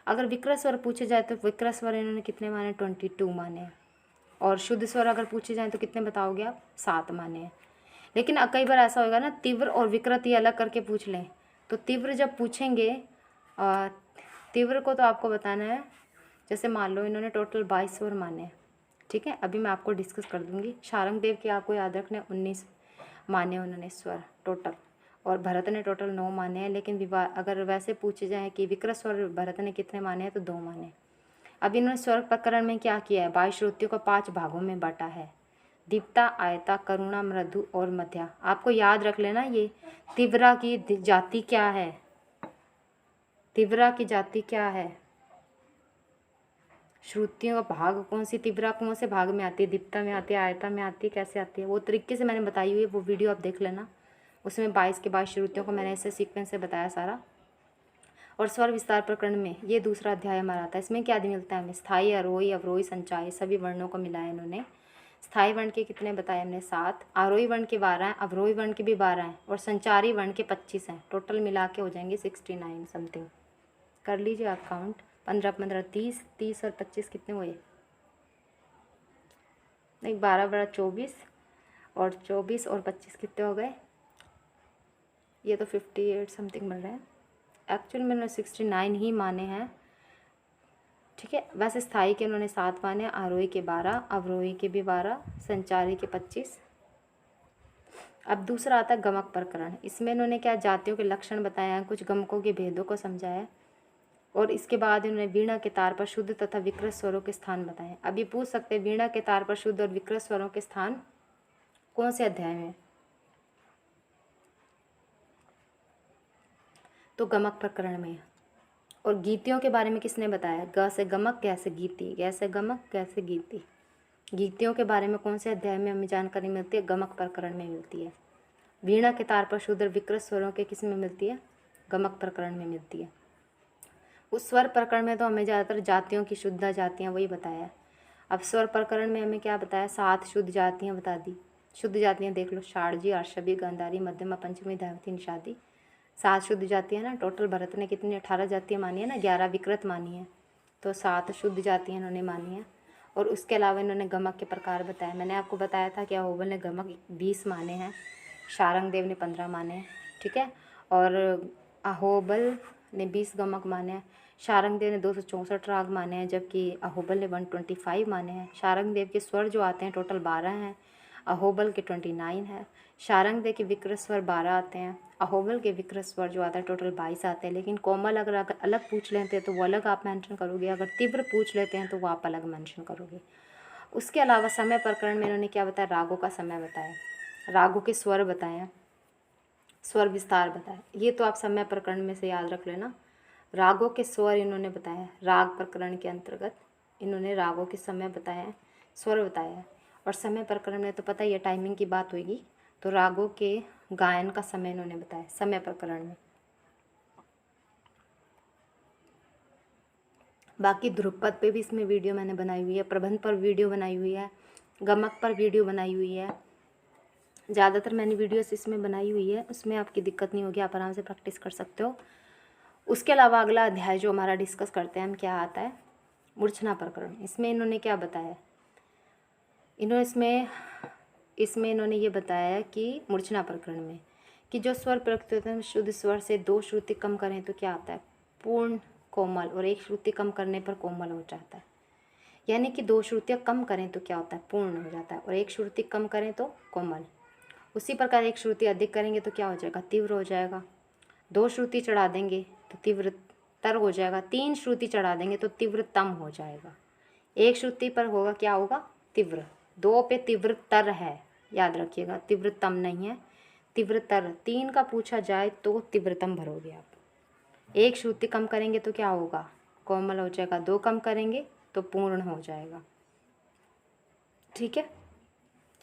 अगर विकृत स्वर पूछे जाए तो विकृत स्वर इन्होंने कितने माने? 22 माने हैं। और शुद्ध स्वर अगर पूछे जाए तो कितने बताओगे आप? 7 माने हैं। लेकिन कई बार ऐसा होगा ना, तीव्र और विकृत ये अलग करके पूछ लें, तो तीव्र जब पूछेंगे, तीव्र को तो आपको बताना है, जैसे मान लो इन्होंने टोटल 22 स्वर माने, ठीक है। अभी मैं आपको डिस्कस कर दूंगी। शारंग देव के आपको याद रखने 19 माने उन्होंने स्वर टोटल, और भरत ने टोटल 9 माने हैं। लेकिन अगर वैसे पूछे जाए कि विकृत स्वर भरत ने कितने माने हैं, तो 2 माने। अब इन्होंने स्वर प्रकरण में क्या किया है? 22 श्रुतियों को 5 भागों में बांटा है। दीप्ता, आयता, करुणा, मृदु और मध्या। आपको याद रख लेना, ये तीव्रा की जाति क्या है? तीव्रा की जाति क्या है? श्रुतियों का भाग कौन सी? तीव्रा कौन से भाग में आती है? दीप्ता में आती है, आयता में आती है, कैसे आती है? वो तरीके से मैंने बताई हुई है, वो वीडियो आप देख लेना। उसमें 22 के 22 श्रुतियों को मैंने ऐसे सीक्वेंस से बताया सारा। और स्वर विस्तार प्रकरण में ये दूसरा अध्याय हमारा आता है। इसमें क्या मिलता है हमें? स्थायी, आरोही, अवरोही, संचारी, सभी वर्णों को मिलाया इन्होंने। स्थायी वर्ण के कितने बताए हमने? 7। आरोही वर्ण के 12 हैं, अवरोही वर्ण के भी 12 हैं, और संचारी वर्ण के 25 हैं। टोटल मिला के हो जाएंगे 69 समथिंग। कर लीजिए आप काउंट। 15 15 30, 30 और 25 कितने हुए? नहीं, 12 12 24, और 24 और 25 कितने हो गए? ये तो 58 समथिंग मिल रहे हैं। एक्चुअल में 69 ही माने हैं, ठीक है। वैसे स्थायी के उन्होंने 7 माने, आरोही के 12, अवरोही के भी 12, संचारी के 25। अब दूसरा आता है गमक प्रकरण। इसमें इन्होंने क्या? जातियों के लक्षण बताए हैं, कुछ गमकों के भेदों को समझाया है। और इसके बाद इन्होंने वीणा के तार पर शुद्ध तथा विकृत स्वरों के स्थान बताए। अब ये पूछ सकते हैं वीणा के तार पर शुद्ध और विकृत स्वरों के स्थान कौन से अध्याय में? तो गमक प्रकरण में। और गीतियों के बारे में किसने बताया? ग से गमक, ग से गीति, ग से गमक, ग से गीति। गीतियों के बारे में कौन से अध्याय में हमें जानकारी मिलती है? गमक प्रकरण में मिलती है। वीणा के तार पर शुद्ध और विकृत स्वरों के किस में मिलती है? गमक प्रकरण में मिलती है। उस स्वर प्रकरण में तो हमें ज़्यादातर जातियों की शुद्ध जातियाँ वही बताया है। अब स्वर प्रकरण में हमें क्या बताया? 7 शुद्ध जातियाँ बता दी। शुद्ध जातियाँ देख लो, षाडजी, आर्षभी, गांधारी, मध्यमा, पंचमी, दैवती, निषादी। 7 शुद्ध जातियाँ ना। टोटल भरत ने कितनी 18 जातियाँ मानी है ना, 11 विकृत मानी है, तो 7 शुद्ध जातियाँ इन्होंने मानी है। और उसके अलावा इन्होंने गमक के प्रकार बताए। मैंने आपको बताया था कि अहोबल ने गमक 20 माने हैं, शारंगदेव ने 15 माने हैं, ठीक है। और अहोबल ने 20 गमक माने हैं, शारंगदेव ने 264 राग माने हैं, जबकि अहोबल ने 125 माने हैं। शारंगदेव के स्वर जो आते हैं टोटल 12 हैं, अहोबल के 29 है। शारंगदेव के विकृत स्वर 12 आते हैं, अहोबल के विकृत स्वर जो आता है टोटल 22 आते हैं। लेकिन कोमल अगर अलग पूछ लेते हैं तो वो अलग आप मेंशन करोगे, अगर तीव्र पूछ लेते हैं तो वो आप अलग मेंशन करोगे। उसके अलावा समय प्रकरण में इन्होंने क्या बताया? रागों का समय बताया, रागों के स्वर बताए, स्वर विस्तार बताया। ये तो आप समय प्रकरण में से याद रख लेना। रागों के स्वर इन्होंने बताया, राग प्रकरण के अंतर्गत इन्होंने रागों के समय बताया, स्वर बताया। और समय प्रकरण में तो पता ही है टाइमिंग की बात होगी, तो रागों के गायन का समय इन्होंने बताया समय प्रकरण में। बाकी ध्रुपद पे भी इसमें वीडियो मैंने बनाई हुई है, प्रबंध पर वीडियो बनाई हुई है, गमक पर वीडियो बनाई हुई है। ज़्यादातर मैंने वीडियोस इसमें बनाई हुई है, उसमें आपकी दिक्कत नहीं होगी, आप आराम से प्रैक्टिस कर सकते हो। उसके अलावा अगला अध्याय जो हमारा डिस्कस करते हैं हम, क्या आता है? मूर्छना प्रकरण। इसमें इन्होंने क्या बताया? इसमें इन्होंने ये बताया कि मूर्छना प्रकरण में कि जो स्वर प्रयुक्त होते हैं शुद्ध स्वर से 2 श्रुति कम करें तो क्या आता है? पूर्ण कोमल, और 1 श्रुति कम करने पर कोमल हो जाता है। यानी कि 2 श्रुतियाँ कम करें तो क्या होता है? पूर्ण हो जाता है, और 1 श्रुति कम करें तो कोमल। उसी प्रकार 1 श्रुति अधिक करेंगे तो क्या हो जाएगा? तीव्र हो जाएगा। 2 श्रुति चढ़ा देंगे तो तीव्रतर हो जाएगा। 3 श्रुति चढ़ा देंगे तो तीव्रतम हो जाएगा। 1 श्रुति पर होगा क्या होगा? तीव्र। 2 पे तीव्रतर है, याद रखिएगा, तीव्रतम नहीं है, तीव्रतर। 3 का पूछा जाए तो तीव्रतम भरोगे आप। 1 श्रुति कम करेंगे तो क्या होगा? कोमल हो जाएगा। 2 कम करेंगे तो पूर्ण हो जाएगा, ठीक है।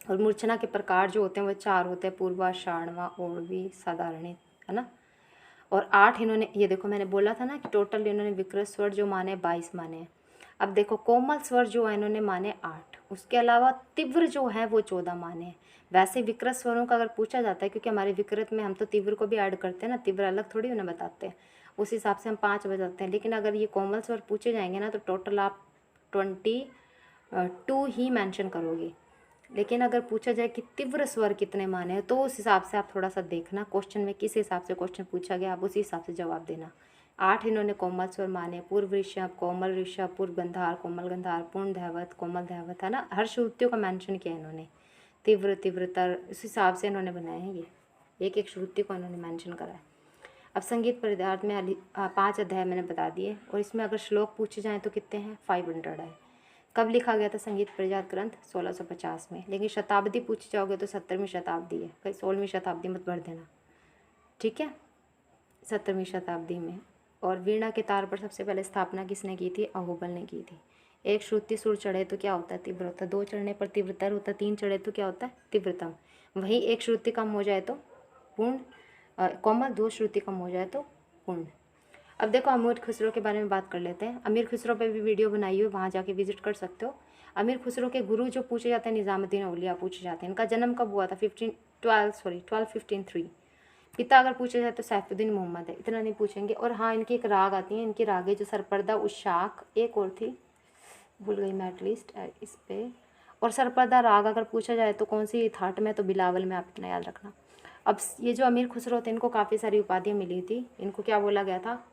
और मूर्छना के प्रकार जो होते हैं वो 4 होते हैं, पूर्वा, षाण्वा, ओढ़वी, साधारणित, है ना। और 8 इन्होंने, ये देखो मैंने बोला था ना कि टोटल इन्होंने विकृत स्वर जो माने 22 माने हैं। अब देखो कोमल स्वर जो है इन्होंने माने 8, उसके अलावा तीव्र जो है वो 14 माने हैं। वैसे विकृत स्वरों का अगर पूछा जाता है, क्योंकि हमारे विकृत में हम तो तीव्र को भी ऐड करते हैं ना, तीव्र अलग थोड़ी उन्हें बताते हैं, उस हिसाब से हम 5 बताते हैं। लेकिन अगर ये कोमल स्वर पूछे जाएंगे ना तो टोटल आप 22 ही मेंशन करोगे। लेकिन अगर पूछा जाए कि तीव्र स्वर कितने माने हैं तो उस हिसाब से आप थोड़ा सा देखना क्वेश्चन में किस हिसाब से क्वेश्चन पूछा गया, आप उसी हिसाब से जवाब देना। 8 इन्होंने कोमल स्वर माने, पूर्व ऋषभ, कोमल ऋषभ, पूर्व गंधार, कोमल गंधार, पूर्ण दैवत, कोमल दैवत, है ना। हर श्रुतियों का मेंशन किया इन्होंने, तीव्र, तीव्रतर, उस हिसाब से इन्होंने बनाए हैं। ये एक एक श्रुति को इन्होंने मेंशन करा है। अब संगीत पदार्थ में 5 अध्याय मैंने बता दिए, और इसमें अगर श्लोक पूछे जाएँ तो कितने हैं? 500 है। कब लिखा गया था संगीत परिजात ग्रंथ? 1650 में। लेकिन शताब्दी पूछ जाओगे तो 17वीं शताब्दी है, कहीं 16वीं शताब्दी मत भर देना, ठीक है, 17वीं शताब्दी में। और वीणा के तार पर सबसे पहले स्थापना किसने की थी? अहोबल ने की थी। 1 श्रुति सुर चढ़े तो क्या होता है? तीव्र होता है। 2 चढ़ने पर तीव्रतर होता है। 3 चढ़े तो क्या होता है? तीव्रतम। वही 1 श्रुति कम हो जाए तो पूर्ण कोमल, 2 श्रुति कम हो जाए तो पूर्ण। अब देखो अमीर खुसरो के बारे में बात कर लेते हैं। अमीर खुसरो पे भी वीडियो बनाई हुई है, वहाँ जाके विजिट कर सकते हो। अमीर खुसरो के गुरु जो पूछे जाते हैं निज़ामुद्दीन औलिया पूछे जाते हैं। इनका जन्म कब हुआ था? 1253। पिता अगर पूछे जाए तो सैफुद्दीन मोहम्मद है, इतना नहीं पूछेंगे। और हाँ, इनकी एक राग आती है, इनकी रागें जो सरपर्दा, उशाक, एक और थी भूल गई मैं एटलीस्ट इस पे। और सरपर्दा राग अगर पूछा जाए तो कौन सी? थाट में, तो बिलावल में, आप इतना याद रखना। अब ये जो अमीर खुसरो थे इनको काफ़ी सारी उपाधियाँ मिली थी। इनको क्या बोला गया था?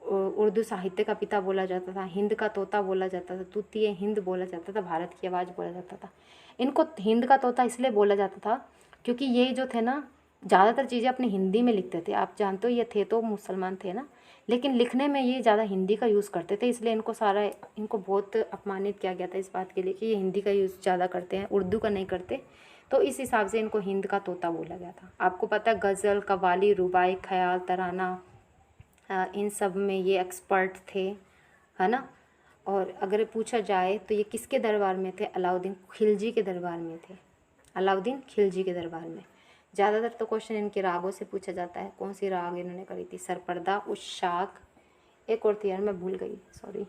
उर्दू साहित्य का पिता बोला जाता था, हिंद का तोता बोला जाता था, तूतीय हिंद बोला जाता था, भारत की आवाज़ बोला जाता था। इनको हिंद का तोता इसलिए बोला जाता था क्योंकि ये जो थे ना ज़्यादातर चीज़ें अपनी हिंदी में लिखते थे। आप जानते हो ये थे तो मुसलमान थे ना, लेकिन लिखने में ये ज़्यादा हिंदी का यूज़ करते थे, इसलिए इनको बहुत अपमानित किया गया था इस बात के लिए कि ये हिंदी का यूज़ ज़्यादा करते हैं, उर्दू का नहीं करते। तो इस हिसाब से इनको हिंद का तोता बोला गया था। आपको पता है गज़ल, कव्वाली, रुबाई, ख़याल, तराना, इन सब में ये एक्सपर्ट थे, है ना। और अगर पूछा जाए तो ये किसके दरबार में थे? अलाउद्दीन खिलजी के दरबार में थे, अलाउद्दीन खिलजी के दरबार में। ज़्यादातर तो क्वेश्चन इनके रागों से पूछा जाता है। कौन सी राग इन्होंने करी थी? सरपर्दा, उशाक, एक और थी यार मैं भूल गई, सॉरी।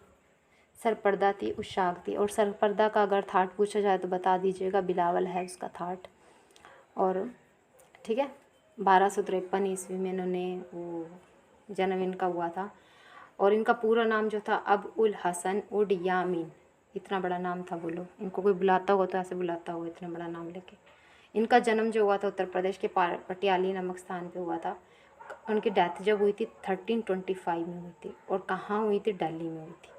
सरपर्दा थी, उशाक थी। और सरपर्दा का अगर थाट पूछा जाए तो बता दीजिएगा, बिलावल है उसका थाट। और ठीक है, 1253 ईस्वी में इन्होंने वो जन्म इनका हुआ था। और इनका पूरा नाम जो था अब उल हसन उड यामीन, इतना बड़ा नाम था। बोलो, इनको कोई बुलाता होगा तो ऐसे बुलाता होगा इतना बड़ा नाम लेके। इनका जन्म जो हुआ था उत्तर प्रदेश के पटियाली नामक स्थान पे हुआ था। उनकी डेथ जब हुई थी 1325 में हुई थी। और कहाँ हुई थी? दिल्ली में हुई थी।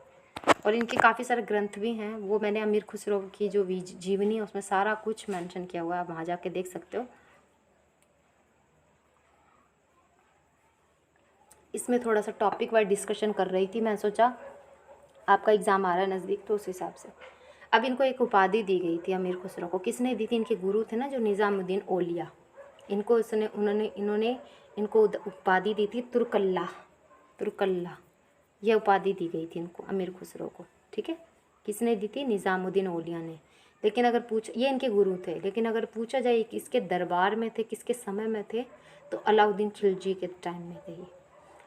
और इनके काफ़ी सारे ग्रंथ भी हैं, वो मैंने अमीर खुसरो की जो जीवनी है उसमें सारा कुछ मेंशन किया हुआ है, आप वहाँ जाके देख सकते हो। इसमें थोड़ा सा टॉपिक वाइज डिस्कशन कर रही थी, मैं सोचा आपका एग्ज़ाम आ रहा है नज़दीक तो उस हिसाब से। अब इनको एक उपाधि दी गई थी अमीर खुसरो को। किसने दी थी? इनके गुरु थे ना जो निज़ामुद्दीन औलिया, इन्होंने इनको उपाधि दी थी तुर्कल्ला। तुर्कल्ला यह उपाधि दी गई थी इनको, अमीर खुसरो को। ठीक है, किसने दी थी? निज़ामुद्दीन औलिया ने। लेकिन अगर ये इनके गुरु थे, लेकिन अगर पूछा जाए किसके दरबार में थे, किसके समय में थे, तो अलाउद्दीन खिलजी के टाइम में थे ये।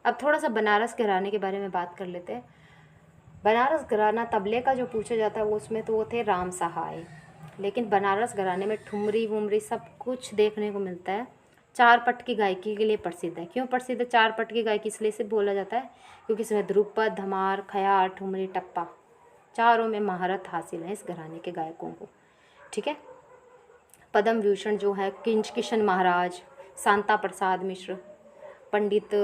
अब थोड़ा सा बनारस घराने के बारे में बात कर लेते हैं। बनारस घराना तबले का जो पूछा जाता है वो उसमें तो वो थे राम सहाय। लेकिन बनारस घराने में ठुमरी वुमरी सब कुछ देखने को मिलता है। चार पट की गायकी के लिए प्रसिद्ध है। क्यों प्रसिद्ध है चार पट की गायकी? इसलिए से बोला जाता है क्योंकि इसमें ध्रुपद, धमार, ख्याल, ठुमरी, टप्पा चारों में महारत हासिल है इस घराने के गायकों को। ठीक है, पद्म भूषण जो है किशन महाराज, शांता प्रसाद मिश्र, पंडित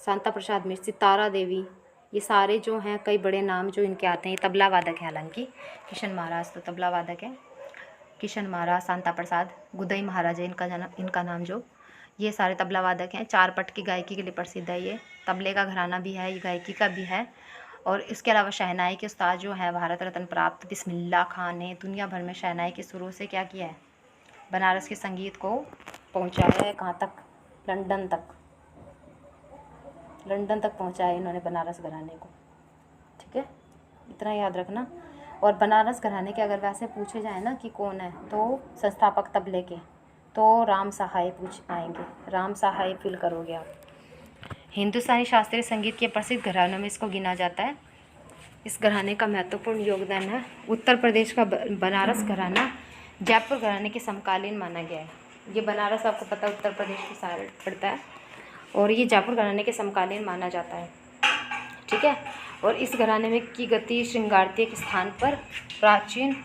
शांता प्रसाद मिश्र, सितारा देवी, ये सारे जो हैं कई बड़े नाम जो इनके आते हैं। ये तबला वादक है, हालांकि किशन महाराज तो तबला वादक है। किशन महाराज, शांता प्रसाद, गुदई महाराज है इनका नाम जो, ये सारे तबला वादक हैं। चार पट की गायकी के लिए प्रसिद्ध है ये। तबले का घराना भी है, ये गायकी का भी है। और इसके अलावा शहनाई के उस्ताद जो है भारत रत्न प्राप्त बिस्मिल्लाह खान ने दुनिया भर में शहनाई के सुरों से क्या किया है? बनारस के संगीत को पहुँचाया है। कहाँ तक? लंदन तक। लंदन तक पहुँचाया इन्होंने बनारस घराने को। ठीक है, इतना याद रखना। और बनारस घराने के अगर वैसे पूछे जाए ना कि कौन है, तो संस्थापक तबले के तो राम सहाय पूछ पाएंगे। राम सहाय फील करोगे आप। हिंदुस्तानी शास्त्रीय संगीत के प्रसिद्ध घरानों में इसको गिना जाता है। इस घराने का महत्वपूर्ण योगदान है। उत्तर प्रदेश का बनारस घराना जयपुर घराने के समकालीन माना गया है। ये बनारस आपको पता है उत्तर प्रदेश की साइड पड़ता है और ये जयपुर घराने के समकालीन माना जाता है। ठीक है, और इस घराने में की गति श्रृंगारतीय के स्थान पर प्राचीन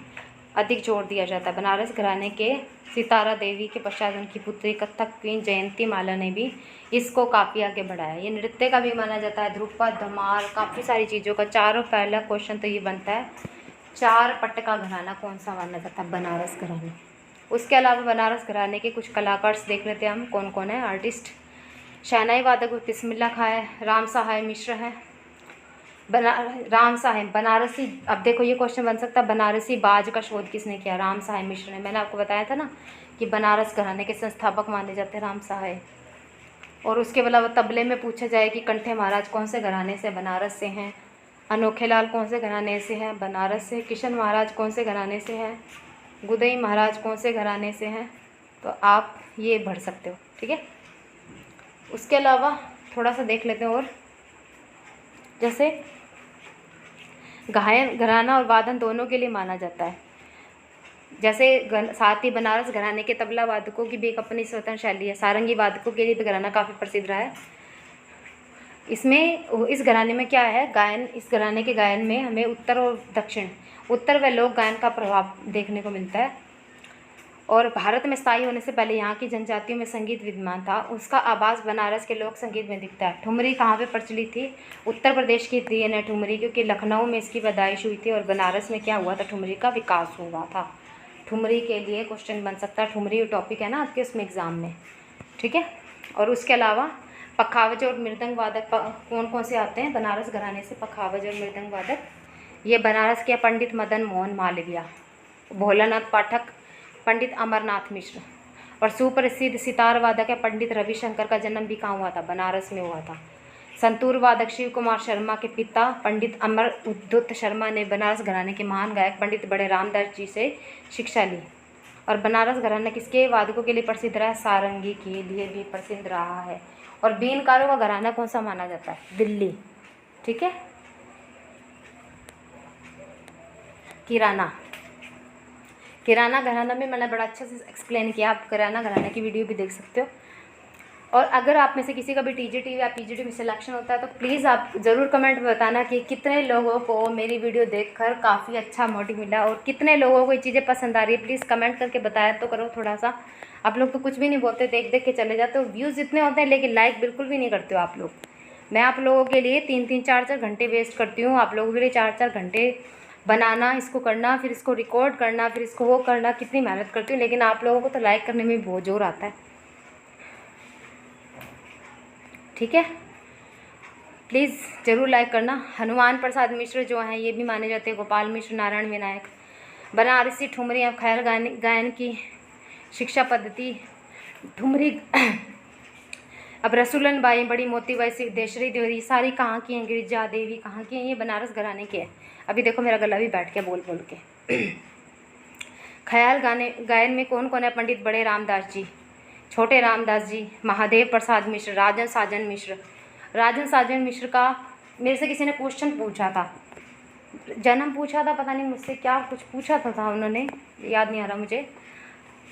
अधिक जोर दिया जाता है। बनारस घराने के सितारा देवी के पश्चात उनकी पुत्री कथक क्वीन जयंती माला ने भी इसको काफ़ी आगे बढ़ाया। ये नृत्य का भी माना जाता है, ध्रुपद, धमार, काफ़ी सारी चीज़ों का। चारों पहला क्वेश्चन तो ये बनता है, चार पट का घराना कौन सा माना जाता है? बनारस घराना। उसके अलावा बनारस घराने के कुछ कलाकार देख लेते हैं हम कौन कौन है आर्टिस्ट। शहनाई वादक बिस्मिल्लाह खां है, राम सहाय मिश्र है, राम साहेब बनारसी। अब देखो ये क्वेश्चन बन सकता है, बनारसी बाज का शोध किसने किया? राम साहेब मिश्र ने। मैंने आपको बताया था ना कि बनारस घराने के संस्थापक माने जाते हैं राम साहेब। और उसके अलावा तबले में पूछा जाए कि कंठे महाराज कौन से घराने से? बनारस से हैं। अनोखे लाल कौन से घराने से हैं? बनारस से। किशन महाराज कौन से घराने से हैं? गुदई महाराज कौन से घराने से हैं? तो आप ये भर सकते हो। ठीक है, उसके अलावा थोड़ा सा देख लेते हैं और जैसे गायन घराना और वादन दोनों के लिए माना जाता है। जैसे साथ ही बनारस घराने के तबला वादकों की भी एक अपनी स्वतंत्र शैली है। सारंगी वादकों के लिए भी घराना काफ़ी प्रसिद्ध रहा है। इस घराने में क्या है? गायन, इस घराने के गायन में हमें उत्तर और दक्षिण, उत्तर व लोक गायन का प्रभाव देखने को मिलता है। और भारत में स्थायी होने से पहले यहाँ की जनजातियों में संगीत विद्यमान था, उसका आभास बनारस के लोक संगीत में दिखता है। ठुमरी कहाँ पे प्रचलित थी? उत्तर प्रदेश की थी न ठुमरी, क्योंकि लखनऊ में इसकी पैदाइश हुई थी और बनारस में क्या हुआ था? ठुमरी का विकास हुआ था। ठुमरी के लिए क्वेश्चन बन सकता है, ठुमरी टॉपिक है ना आपके उसमें एग्ज़ाम में। ठीक है, और उसके अलावा पखावज और मृदंग वादक कौन कौन से आते हैं बनारस घराने से? पखावज और मृदंग वादक ये बनारस के पंडित मदन मोहन मालविया, भोलानाथ पाठक, पंडित अमरनाथ मिश्र। और सुप्रसिद्ध सितार वादक है पंडित रविशंकर का जन्म भी कहाँ हुआ था? बनारस में हुआ था। संतूर वादक शिव कुमार शर्मा के पिता पंडित अमर उद्धत शर्मा ने बनारस घराने के महान गायक पंडित बड़े रामदास जी से शिक्षा ली। और बनारस घराना किसके वादकों के लिए प्रसिद्ध रहा है? सारंगी के लिए भी प्रसिद्ध रहा है। और बीनकारों का घराना कौन सा माना जाता है? दिल्ली। ठीक है। किराना घराना में मैंने बड़ा अच्छा से एक्सप्लेन किया, आप किराना घराना की वीडियो भी देख सकते हो। और अगर आप में से किसी का भी टीजीटी या पीजीटी में सिलेक्शन होता है तो प्लीज़ आप ज़रूर कमेंट में बताना कि कितने लोगों को मेरी वीडियो देखकर काफ़ी अच्छा मोटिव मिला और कितने लोगों को ये चीज़ें पसंद आ रही है। प्लीज़ कमेंट करके बताया तो करो थोड़ा सा। आप लोग तो कुछ भी नहीं बोलते, देख देख के चले जाते हो। व्यूज़ इतने होते हैं लेकिन लाइक बिल्कुल भी नहीं करते हो आप लोग। मैं आप लोगों के लिए 3-3 4-4 घंटे वेस्ट करती हूँ, आप लोगों के लिए 4-4 घंटे बनाना, इसको करना, फिर इसको रिकॉर्ड करना, फिर इसको वो करना, कितनी मेहनत करती हूँ, लेकिन आप लोगों को तो लाइक करने में बहुत जोर आता है। ठीक है, प्लीज़ ज़रूर लाइक करना। हनुमान प्रसाद मिश्र जो हैं ये भी माने जाते हैं गोपाल मिश्र, नारायण विनायक, बनारसी ठुमरी और ख्याल गायन की शिक्षा पद्धति ठुमरी। अब रसूलन बाई, बड़ी मोती बाई, सिद्धेश्वरी देवरी सारी कहाँ की हैं? गिरिजा देवी कहाँ की हैं? ये बनारस घराने के हैं। अभी देखो मेरा गला भी बैठ गया बोल बोल के। ख्याल गायन में कौन कौन है? पंडित बड़े रामदास जी, छोटे रामदास जी, महादेव प्रसाद मिश्र, राजन साजन मिश्र। राजन साजन मिश्र का मेरे से किसी ने क्वेश्चन पूछा था, जन्म पूछा था, पता नहीं मुझसे क्या कुछ पूछा था उन्होंने, याद नहीं आ रहा मुझे।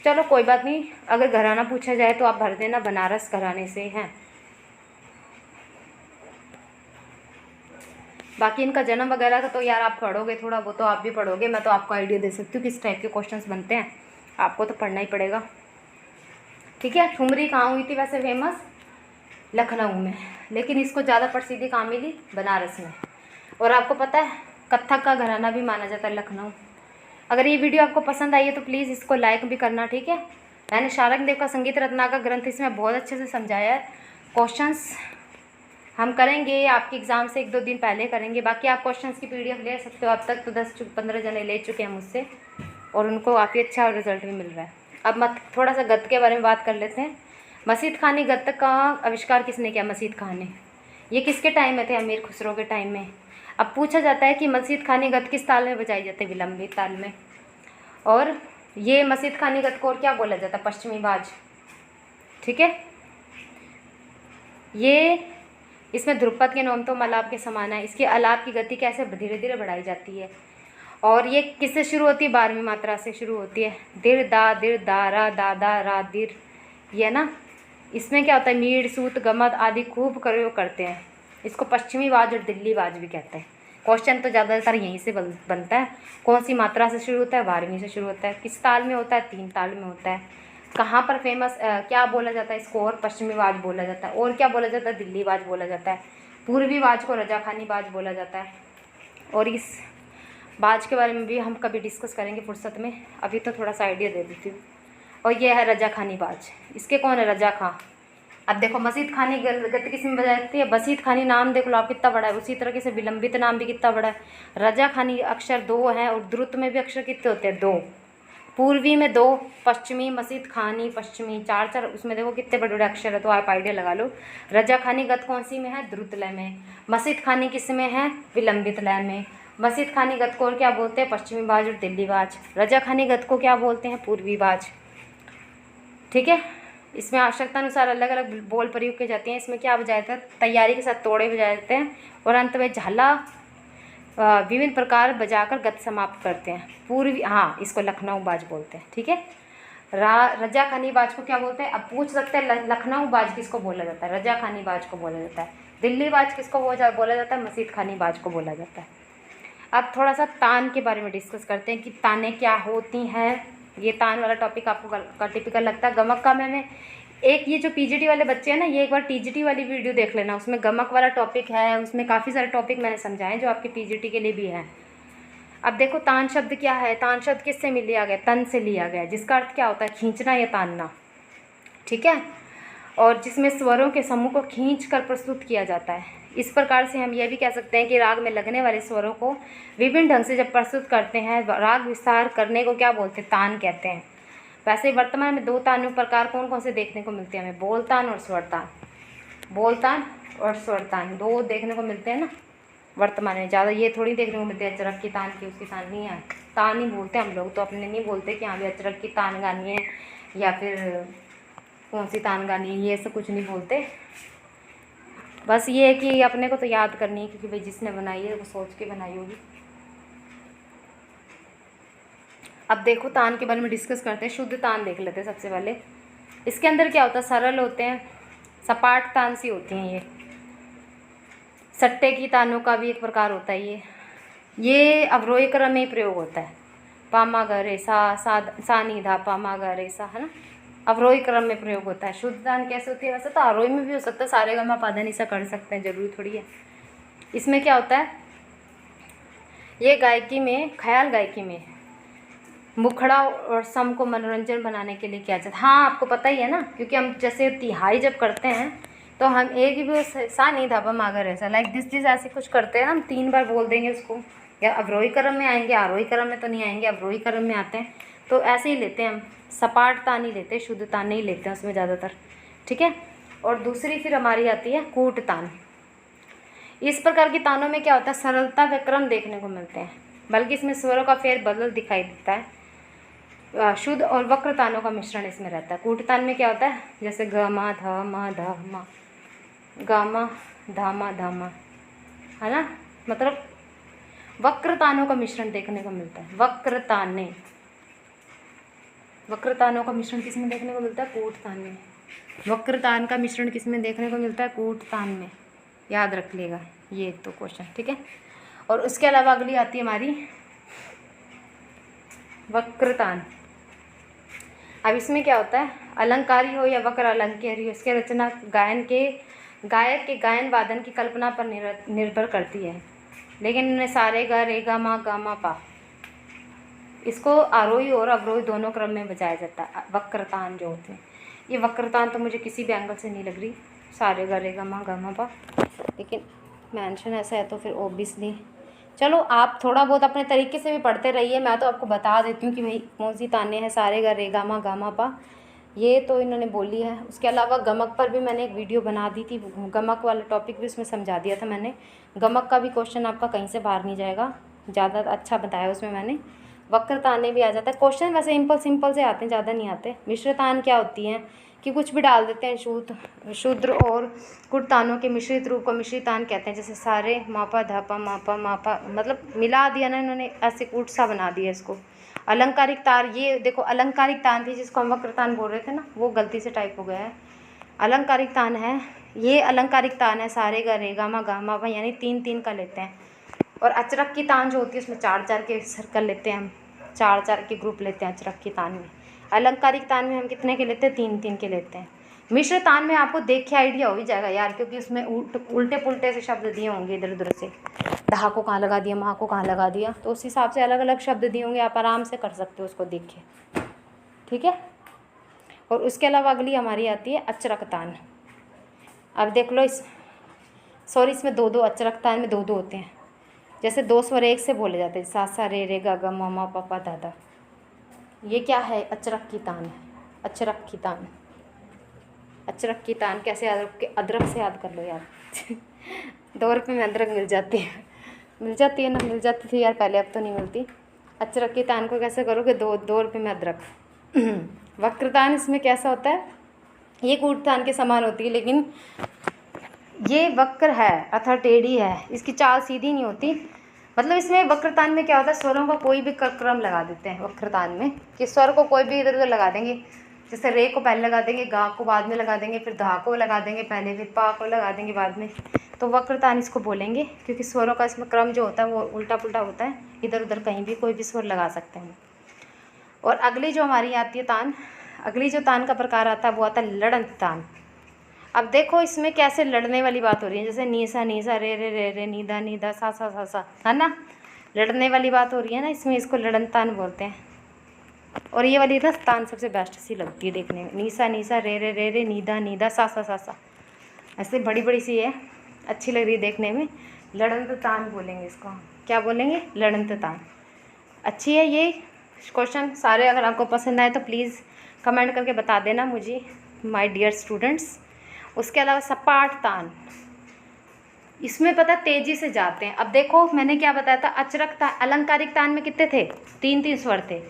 चलो कोई बात नहीं, अगर घराना पूछा जाए तो आप भर देना बनारस घराने से हैं। बाकी इनका जन्म वगैरह का तो यार आप पढ़ोगे थोड़ा, वो तो आप भी पढ़ोगे, मैं तो आपको आइडिया दे सकती हूँ किस टाइप के क्वेश्चंस बनते हैं, आपको तो पढ़ना ही पड़ेगा। ठीक है। ठुमरी कहाँ हुई थी वैसे फेमस? लखनऊ में, लेकिन इसको ज़्यादा प्रसिद्धि कहाँ मिली? बनारस में। और आपको पता है कथक का घराना भी माना जाता है लखनऊ। अगर ये वीडियो आपको पसंद आई है तो प्लीज़ इसको लाइक भी करना। ठीक है। मैंने शारंगदेव का संगीत रत्ना का ग्रंथ इसमें बहुत अच्छे से समझाया है। क्वेश्चंस हम करेंगे आपके एग्ज़ाम से 1-2 दिन पहले करेंगे। बाकी आप क्वेश्चंस की पीडीएफ ले सकते हो। अब तक तो 10-15 जने ले चुके हैं मुझसे और उनको काफ़ी अच्छा रिजल्ट भी मिल रहा है। अब थोड़ा सा गद्य के बारे में बात कर लेते हैं। मसीद खानी गद्य का आविष्कार किसने किया? मसीद खान ने। ये किसके टाइम में थे? अमीर खुसरो के टाइम में। अब पूछा जाता है कि मसीद खानी गद्य किस ताल में बजाई जाती है? विलंबित ताल में। और ये मसीद खानी गद्य को और क्या बोला जाता है? पश्चिमी बाज। ठीक है। ये इसमें ध्रुपद के नोम तो मलाप के समान है। इसके अलाप की गति कैसे धीरे धीरे बढ़ाई जाती है? और ये किससे शुरू होती है? 12वीं मात्रा से शुरू होती है। दिर दा रा दा रा दिर, ये ना। इसमें क्या होता है? मीड़, सूत, गमद आदि खूब प्रयोग करते हैं। इसको पश्चिमी बाज और दिल्ली बाज भी कहते हैं। क्वेश्चन तो ज़्यादातर यहीं से बनता है। कौन सी मात्रा से शुरू होता है? 12वीं से शुरू होता है। किस ताल में होता है? 3 ताल में होता है। कहाँ पर फेमस क्या बोला जाता है इसको? और पश्चिमी बाज बोला जाता है। और क्या बोला जाता है? दिल्ली बाज बोला जाता है। पूर्वी बाज को रजाखानी बाज बोला जाता है। और इस बाज के बारे में भी हम कभी डिस्कस करेंगे फुर्सत में, अभी तो थोड़ा सा आइडिया दे देती हूँ। और ये है रजाखानी बाज। इसके कौन है? रजा खां। अब देखो मसीद खानी गद्य किस में बजाती है? बसीद खानी नाम देख लो आप कितना बड़ा है। उसी तरीके से विलंबित नाम भी कितना बड़ा है। रजा खानी अक्षर 2 हैं और द्रुत में भी अक्षर कितने होते हैं? 2। पूर्वी में 2, पश्चिमी मसीद खानी पश्चिमी 4-4, उसमें देखो कितने बड़े बड़े अक्षर है, तो आप आइडिया लगा लो। रजा खानी गद्य कौन सी में है? द्रुत लय में। मसीद खानी किस में है? विलंबित लय में। मसीद खानी गद्य को क्या बोलते हैं? पश्चिमी बाज और दिल्ली बाज। रजा खानी गद्य को क्या बोलते हैं? पूर्वी बाज। ठीक है। इसमें आवश्यकता अनुसार अलग अलग बोल प्रयोग किए जाते हैं। इसमें क्या बजाया जाता है? तैयारी के साथ तोड़े बजाए जाते हैं और अंत में झाला विभिन्न प्रकार बजाकर गद्य समाप्त करते हैं। पूर्वी, हाँ, इसको लखनऊ बाज बोलते हैं। ठीक है। रजा खानी बाज को क्या बोलते हैं? अब पूछ सकते हैं लखनऊ बाज किसको बोला जाता है? रजा खानी बाज को बोला जाता है। दिल्ली बाज किसको बोला जाता है? मसीद खानी बाज को बोला जाता है। अब थोड़ा सा तान के बारे में डिस्कस करते हैं कि तानें क्या होती हैं। ये तान वाला टॉपिक आपको टिपिकल लगता है। गमक का मैंने एक, ये जो पीजीटी वाले बच्चे हैं ना, ये एक बार टीजीटी वाली वीडियो देख लेना, उसमें गमक वाला टॉपिक है। उसमें काफ़ी सारे टॉपिक मैंने समझाए जो आपके पीजीटी के लिए भी हैं। अब देखो तान शब्द क्या है? तान शब्द किससे लिया गया? तन से लिया गया, जिसका अर्थ क्या होता है? खींचना या तानना। ठीक है। और जिसमें स्वरों के समूह को खींचकर प्रस्तुत किया जाता है। इस प्रकार से हम यह भी कह सकते हैं कि राग में लगने वाले स्वरों को विभिन्न ढंग से जब प्रस्तुत करते हैं, राग विस्तार करने को क्या बोलते हैं? तान कहते हैं। वैसे वर्तमान में 2 तानों प्रकार कौन कौन से देखने को मिलते हैं हमें? बोलतान और स्वरतान। बोलतान और स्वरतान 2 देखने को मिलते हैं ना वर्तमान में। ज़्यादा ये थोड़ी देखने को मिलते हैं अचरक की तान की, उसकी तान नहीं है। तान ही बोलते हैं हम लोग, तो अपने नहीं बोलते कि हाँ भी अचरक की तान गानी है या फिर कौन सी तान गानी है, ये सब कुछ नहीं बोलते। बस ये है कि अपने को तो याद करनी है, क्योंकि भाई जिसने बनाई है वो सोच के बनाई होगी। अब देखो तान के बारे में डिस्कस करते हैं। शुद्ध तान देख लेते हैं सबसे पहले। इसके अंदर क्या होता है? सरल होते हैं, सपाट तान सी होती हैं ये। सट्टे की तानों का भी एक प्रकार होता है ये अवरोही क्रम में ही प्रयोग होता है। पामा ग रे सा नी धा पामा ग रे सा, है ना, अवरोही क्रम में प्रयोग होता है। शुद्ध तान कैसे होती है? वैसे तो आरोही में भी हो सकता है, सारे गा मा पा धा नी सा कर सकते हैं, जरूरी थोड़ी है। इसमें क्या होता है? ये गायकी में, ख्याल गायकी में मुखड़ा और सम को मनोरंजन बनाने के लिए किया जाता है। हाँ, आपको पता ही है ना, क्योंकि हम जैसे तिहाई जब करते हैं तो हम एक भी सा नी धा पा मा ग रे सा लाइक दिस ऐसे कुछ करते हैं ना, हम 3 बार बोल देंगे उसको। या अवरोही क्रम में आएंगे, आरोही क्रम में तो नहीं आएंगे, अवरोही क्रम में आते हैं। तो ऐसे ही लेते हैं हम, सपाट तान ही लेते हैं, शुद्ध तान नहीं लेते हैं उसमें ज़्यादातर, ठीक है। और दूसरी फिर हमारी आती है कूट तान। इस प्रकार की तानों में क्या होता है? सरलता व क्रम देखने को मिलते हैं, बल्कि इसमें स्वरों का फेर बदल दिखाई देता है। शुद्ध और वक्र तानों का मिश्रण इसमें रहता है। कूट तान में क्या होता है? जैसे ग मा ध मा ध मा, गा मा धा मा धा मा, है ना, मतलब वक्र तानों का मिश्रण देखने को मिलता है। वक्र तानों का मिश्रण किसमें देखने को मिलता है? कूट तान में। वक्र तान का मिश्रण किसमें देखने को मिलता है? कूट तान में। याद रख लेगा ये तो क्वेश्चन, ठीक है। और उसके अलावा अगली आती है हमारी वक्र तान। अब इसमें क्या होता है? अलंकारी हो या वक्र अलंकारी हो, इसके रचना गायक के गायन वादन की कल्पना पर निर्भर करती है। लेकिन इन्हें सारे गा रे गा मा पा, इसको आरोही और अवरोही दोनों क्रम में बजाया जाता है। वक्रतान जो होते हैं, ये वक्रतान तो मुझे किसी भी एंगल से नहीं लग रही, सारे गा रे गा मा पा, लेकिन मेंशन ऐसा है तो फिर ओबियसली चलो आप थोड़ा बहुत अपने तरीके से भी पढ़ते रहिए। मैं तो आपको बता देती हूँ कि भाई कौन सी ताने हैं, सारे गा रे गा मा पा, ये तो इन्होंने बोली है। उसके अलावा गमक पर भी मैंने एक वीडियो बना दी थी, गमक वाला टॉपिक भी उसमें समझा दिया था मैंने। गमक का भी क्वेश्चन आपका कहीं से बाहर नहीं जाएगा, ज़्यादा अच्छा बताया उसमें मैंने। वक्र ताने भी आ जाता है क्वेश्चन, वैसे सिंपल से आते हैं, ज़्यादा नहीं आते। मिश्र तान क्या होती हैं कि कुछ भी डाल देते हैं, शूद्र और कुट तानों के मिश्रित रूप को मिश्रित तान कहते हैं। जैसे सारे मापा धापा मापा, मतलब मिला दिया ना इन्होंने, ऐसे कूट सा बना दिया इसको। अलंकारिक तार, ये देखो अलंकारिक तान थी जिसको हम वक्र तान बोल रहे थे ना, वो गलती से टाइप हो गया है। अलंकारिक तान है ये, अलंकारिक तान है सारे गा रे गा मा पा, यानी 3-3 का लेते हैं। और अचरक की तान जो होती है उसमें 4-4 के सर्कल लेते हैं हम, 4-4 के ग्रुप लेते हैं अचरक की तान में। अलंकारिक तान में हम कितने के लेते हैं? 3-3 के लेते हैं। मिश्र तान में आपको देख के आइडिया हो ही जाएगा यार, क्योंकि उसमें उल्टे पुल्टे से शब्द दिए होंगे इधर उधर से, धा को कहाँ लगा दिया, माँ को कहाँ लगा दिया, तो उस हिसाब से अलग अलग शब्द दिए होंगे, आप आराम से कर सकते हो उसको देख के, ठीक है। और उसके अलावा अगली हमारी आती है अचरक तान। अब देख लो इसमें 2-2 अचरक तान में 2-2 होते हैं। जैसे 2 स्वर एक से बोले जाते हैं, सा सा रे रे गा गा मा पा पा धा धा, ये क्या है? अचरक की तान है। अचरक की तान, अचरक की तान कैसे याद रख के? अदरक से याद कर लो यार 2 रुपये में अदरक मिल जाती है ना, मिल जाती थी यार पहले, अब तो नहीं मिलती। अचरक की तान को कैसे करोगे? 2 रुपये में अदरक वक्रतान इसमें कैसा होता है? ये कूट तान के समान होती है, लेकिन ये वक्र है अर्थात टेढ़ी है, इसकी चाल सीधी नहीं होती। मतलब इसमें वक्रतान में क्या होता है? स्वरों का कोई भी क्रम लगा देते हैं वक्रतान में, कि स्वर को कोई भी इधर उधर लगा देंगे। जैसे रे को पहले लगा देंगे, गा को बाद में लगा देंगे, फिर धा को लगा देंगे पहले, फिर पा को लगा देंगे बाद में, तो वक्रतान इसको बोलेंगे। क्योंकि स्वरों का इसमें क्रम जो होता है वो उल्टा पुल्टा होता है, इधर उधर कहीं भी कोई भी स्वर लगा सकते हैं। और अगली जो हमारी आती है तान, अगली जो तान का प्रकार आता है वो आता है लड़ंत तान। अब देखो इसमें कैसे लड़ने वाली बात हो रही है, जैसे नीसा रे रे रे रे नीदा सा, है ना, लड़ने वाली बात हो रही है ना इसमें, इसको लड़ंत तान बोलते हैं। और ये वाली ना तान सबसे बेस्ट सी लगती है देखने में, नीसा नीसा रे रे नीदा नीदा सा सा, ऐसे बड़ी बड़ी सी है, अच्छी लग रही है देखने में। लड़ंत तान बोलेंगे इसको, क्या बोलेंगे? लड़ंत तान। अच्छी है ये क्वेश्चन सारे। अगर आपको पसंद आए तो प्लीज़ कमेंट करके बता देना मुझे, माय डियर स्टूडेंट्स। उसके अलावा सपाट तान, इसमें पता तेज़ी से जाते हैं। अब देखो मैंने क्या बताया था, अचरक तान, अलंकारिक तान में कितने थे? 3 स्वर थे।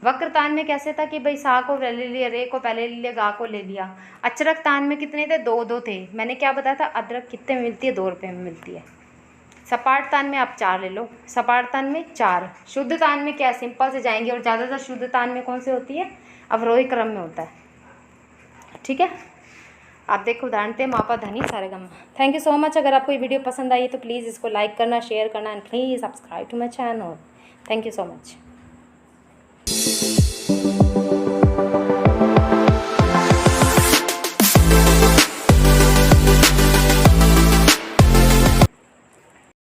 वक्र तान में कैसे था कि भाई सा को ले लिया, रे को पहले ले लिया, गा को ले लिया। अचरक तान में कितने थे? 2 थे। मैंने क्या बताया था, अदरक कितने में मिलती है? 2 रुपये में मिलती है। सपाट तान में आप 4 ले लो, सपाट तान में 4। शुद्ध तान में क्या, सिंपल से जाएंगे, और ज़्यादातर शुद्ध तान में कौन से होती है? अवरोही क्रम में होता है। ठीक है, आप देखो उदाहरण थे मापा धनी Saregama. Thank you so much. अगर आपको ये वीडियो पसंद आई तो प्लीज़ इसको लाइक करना, शेयर करना, and please subscribe to my channel. Thank you so much.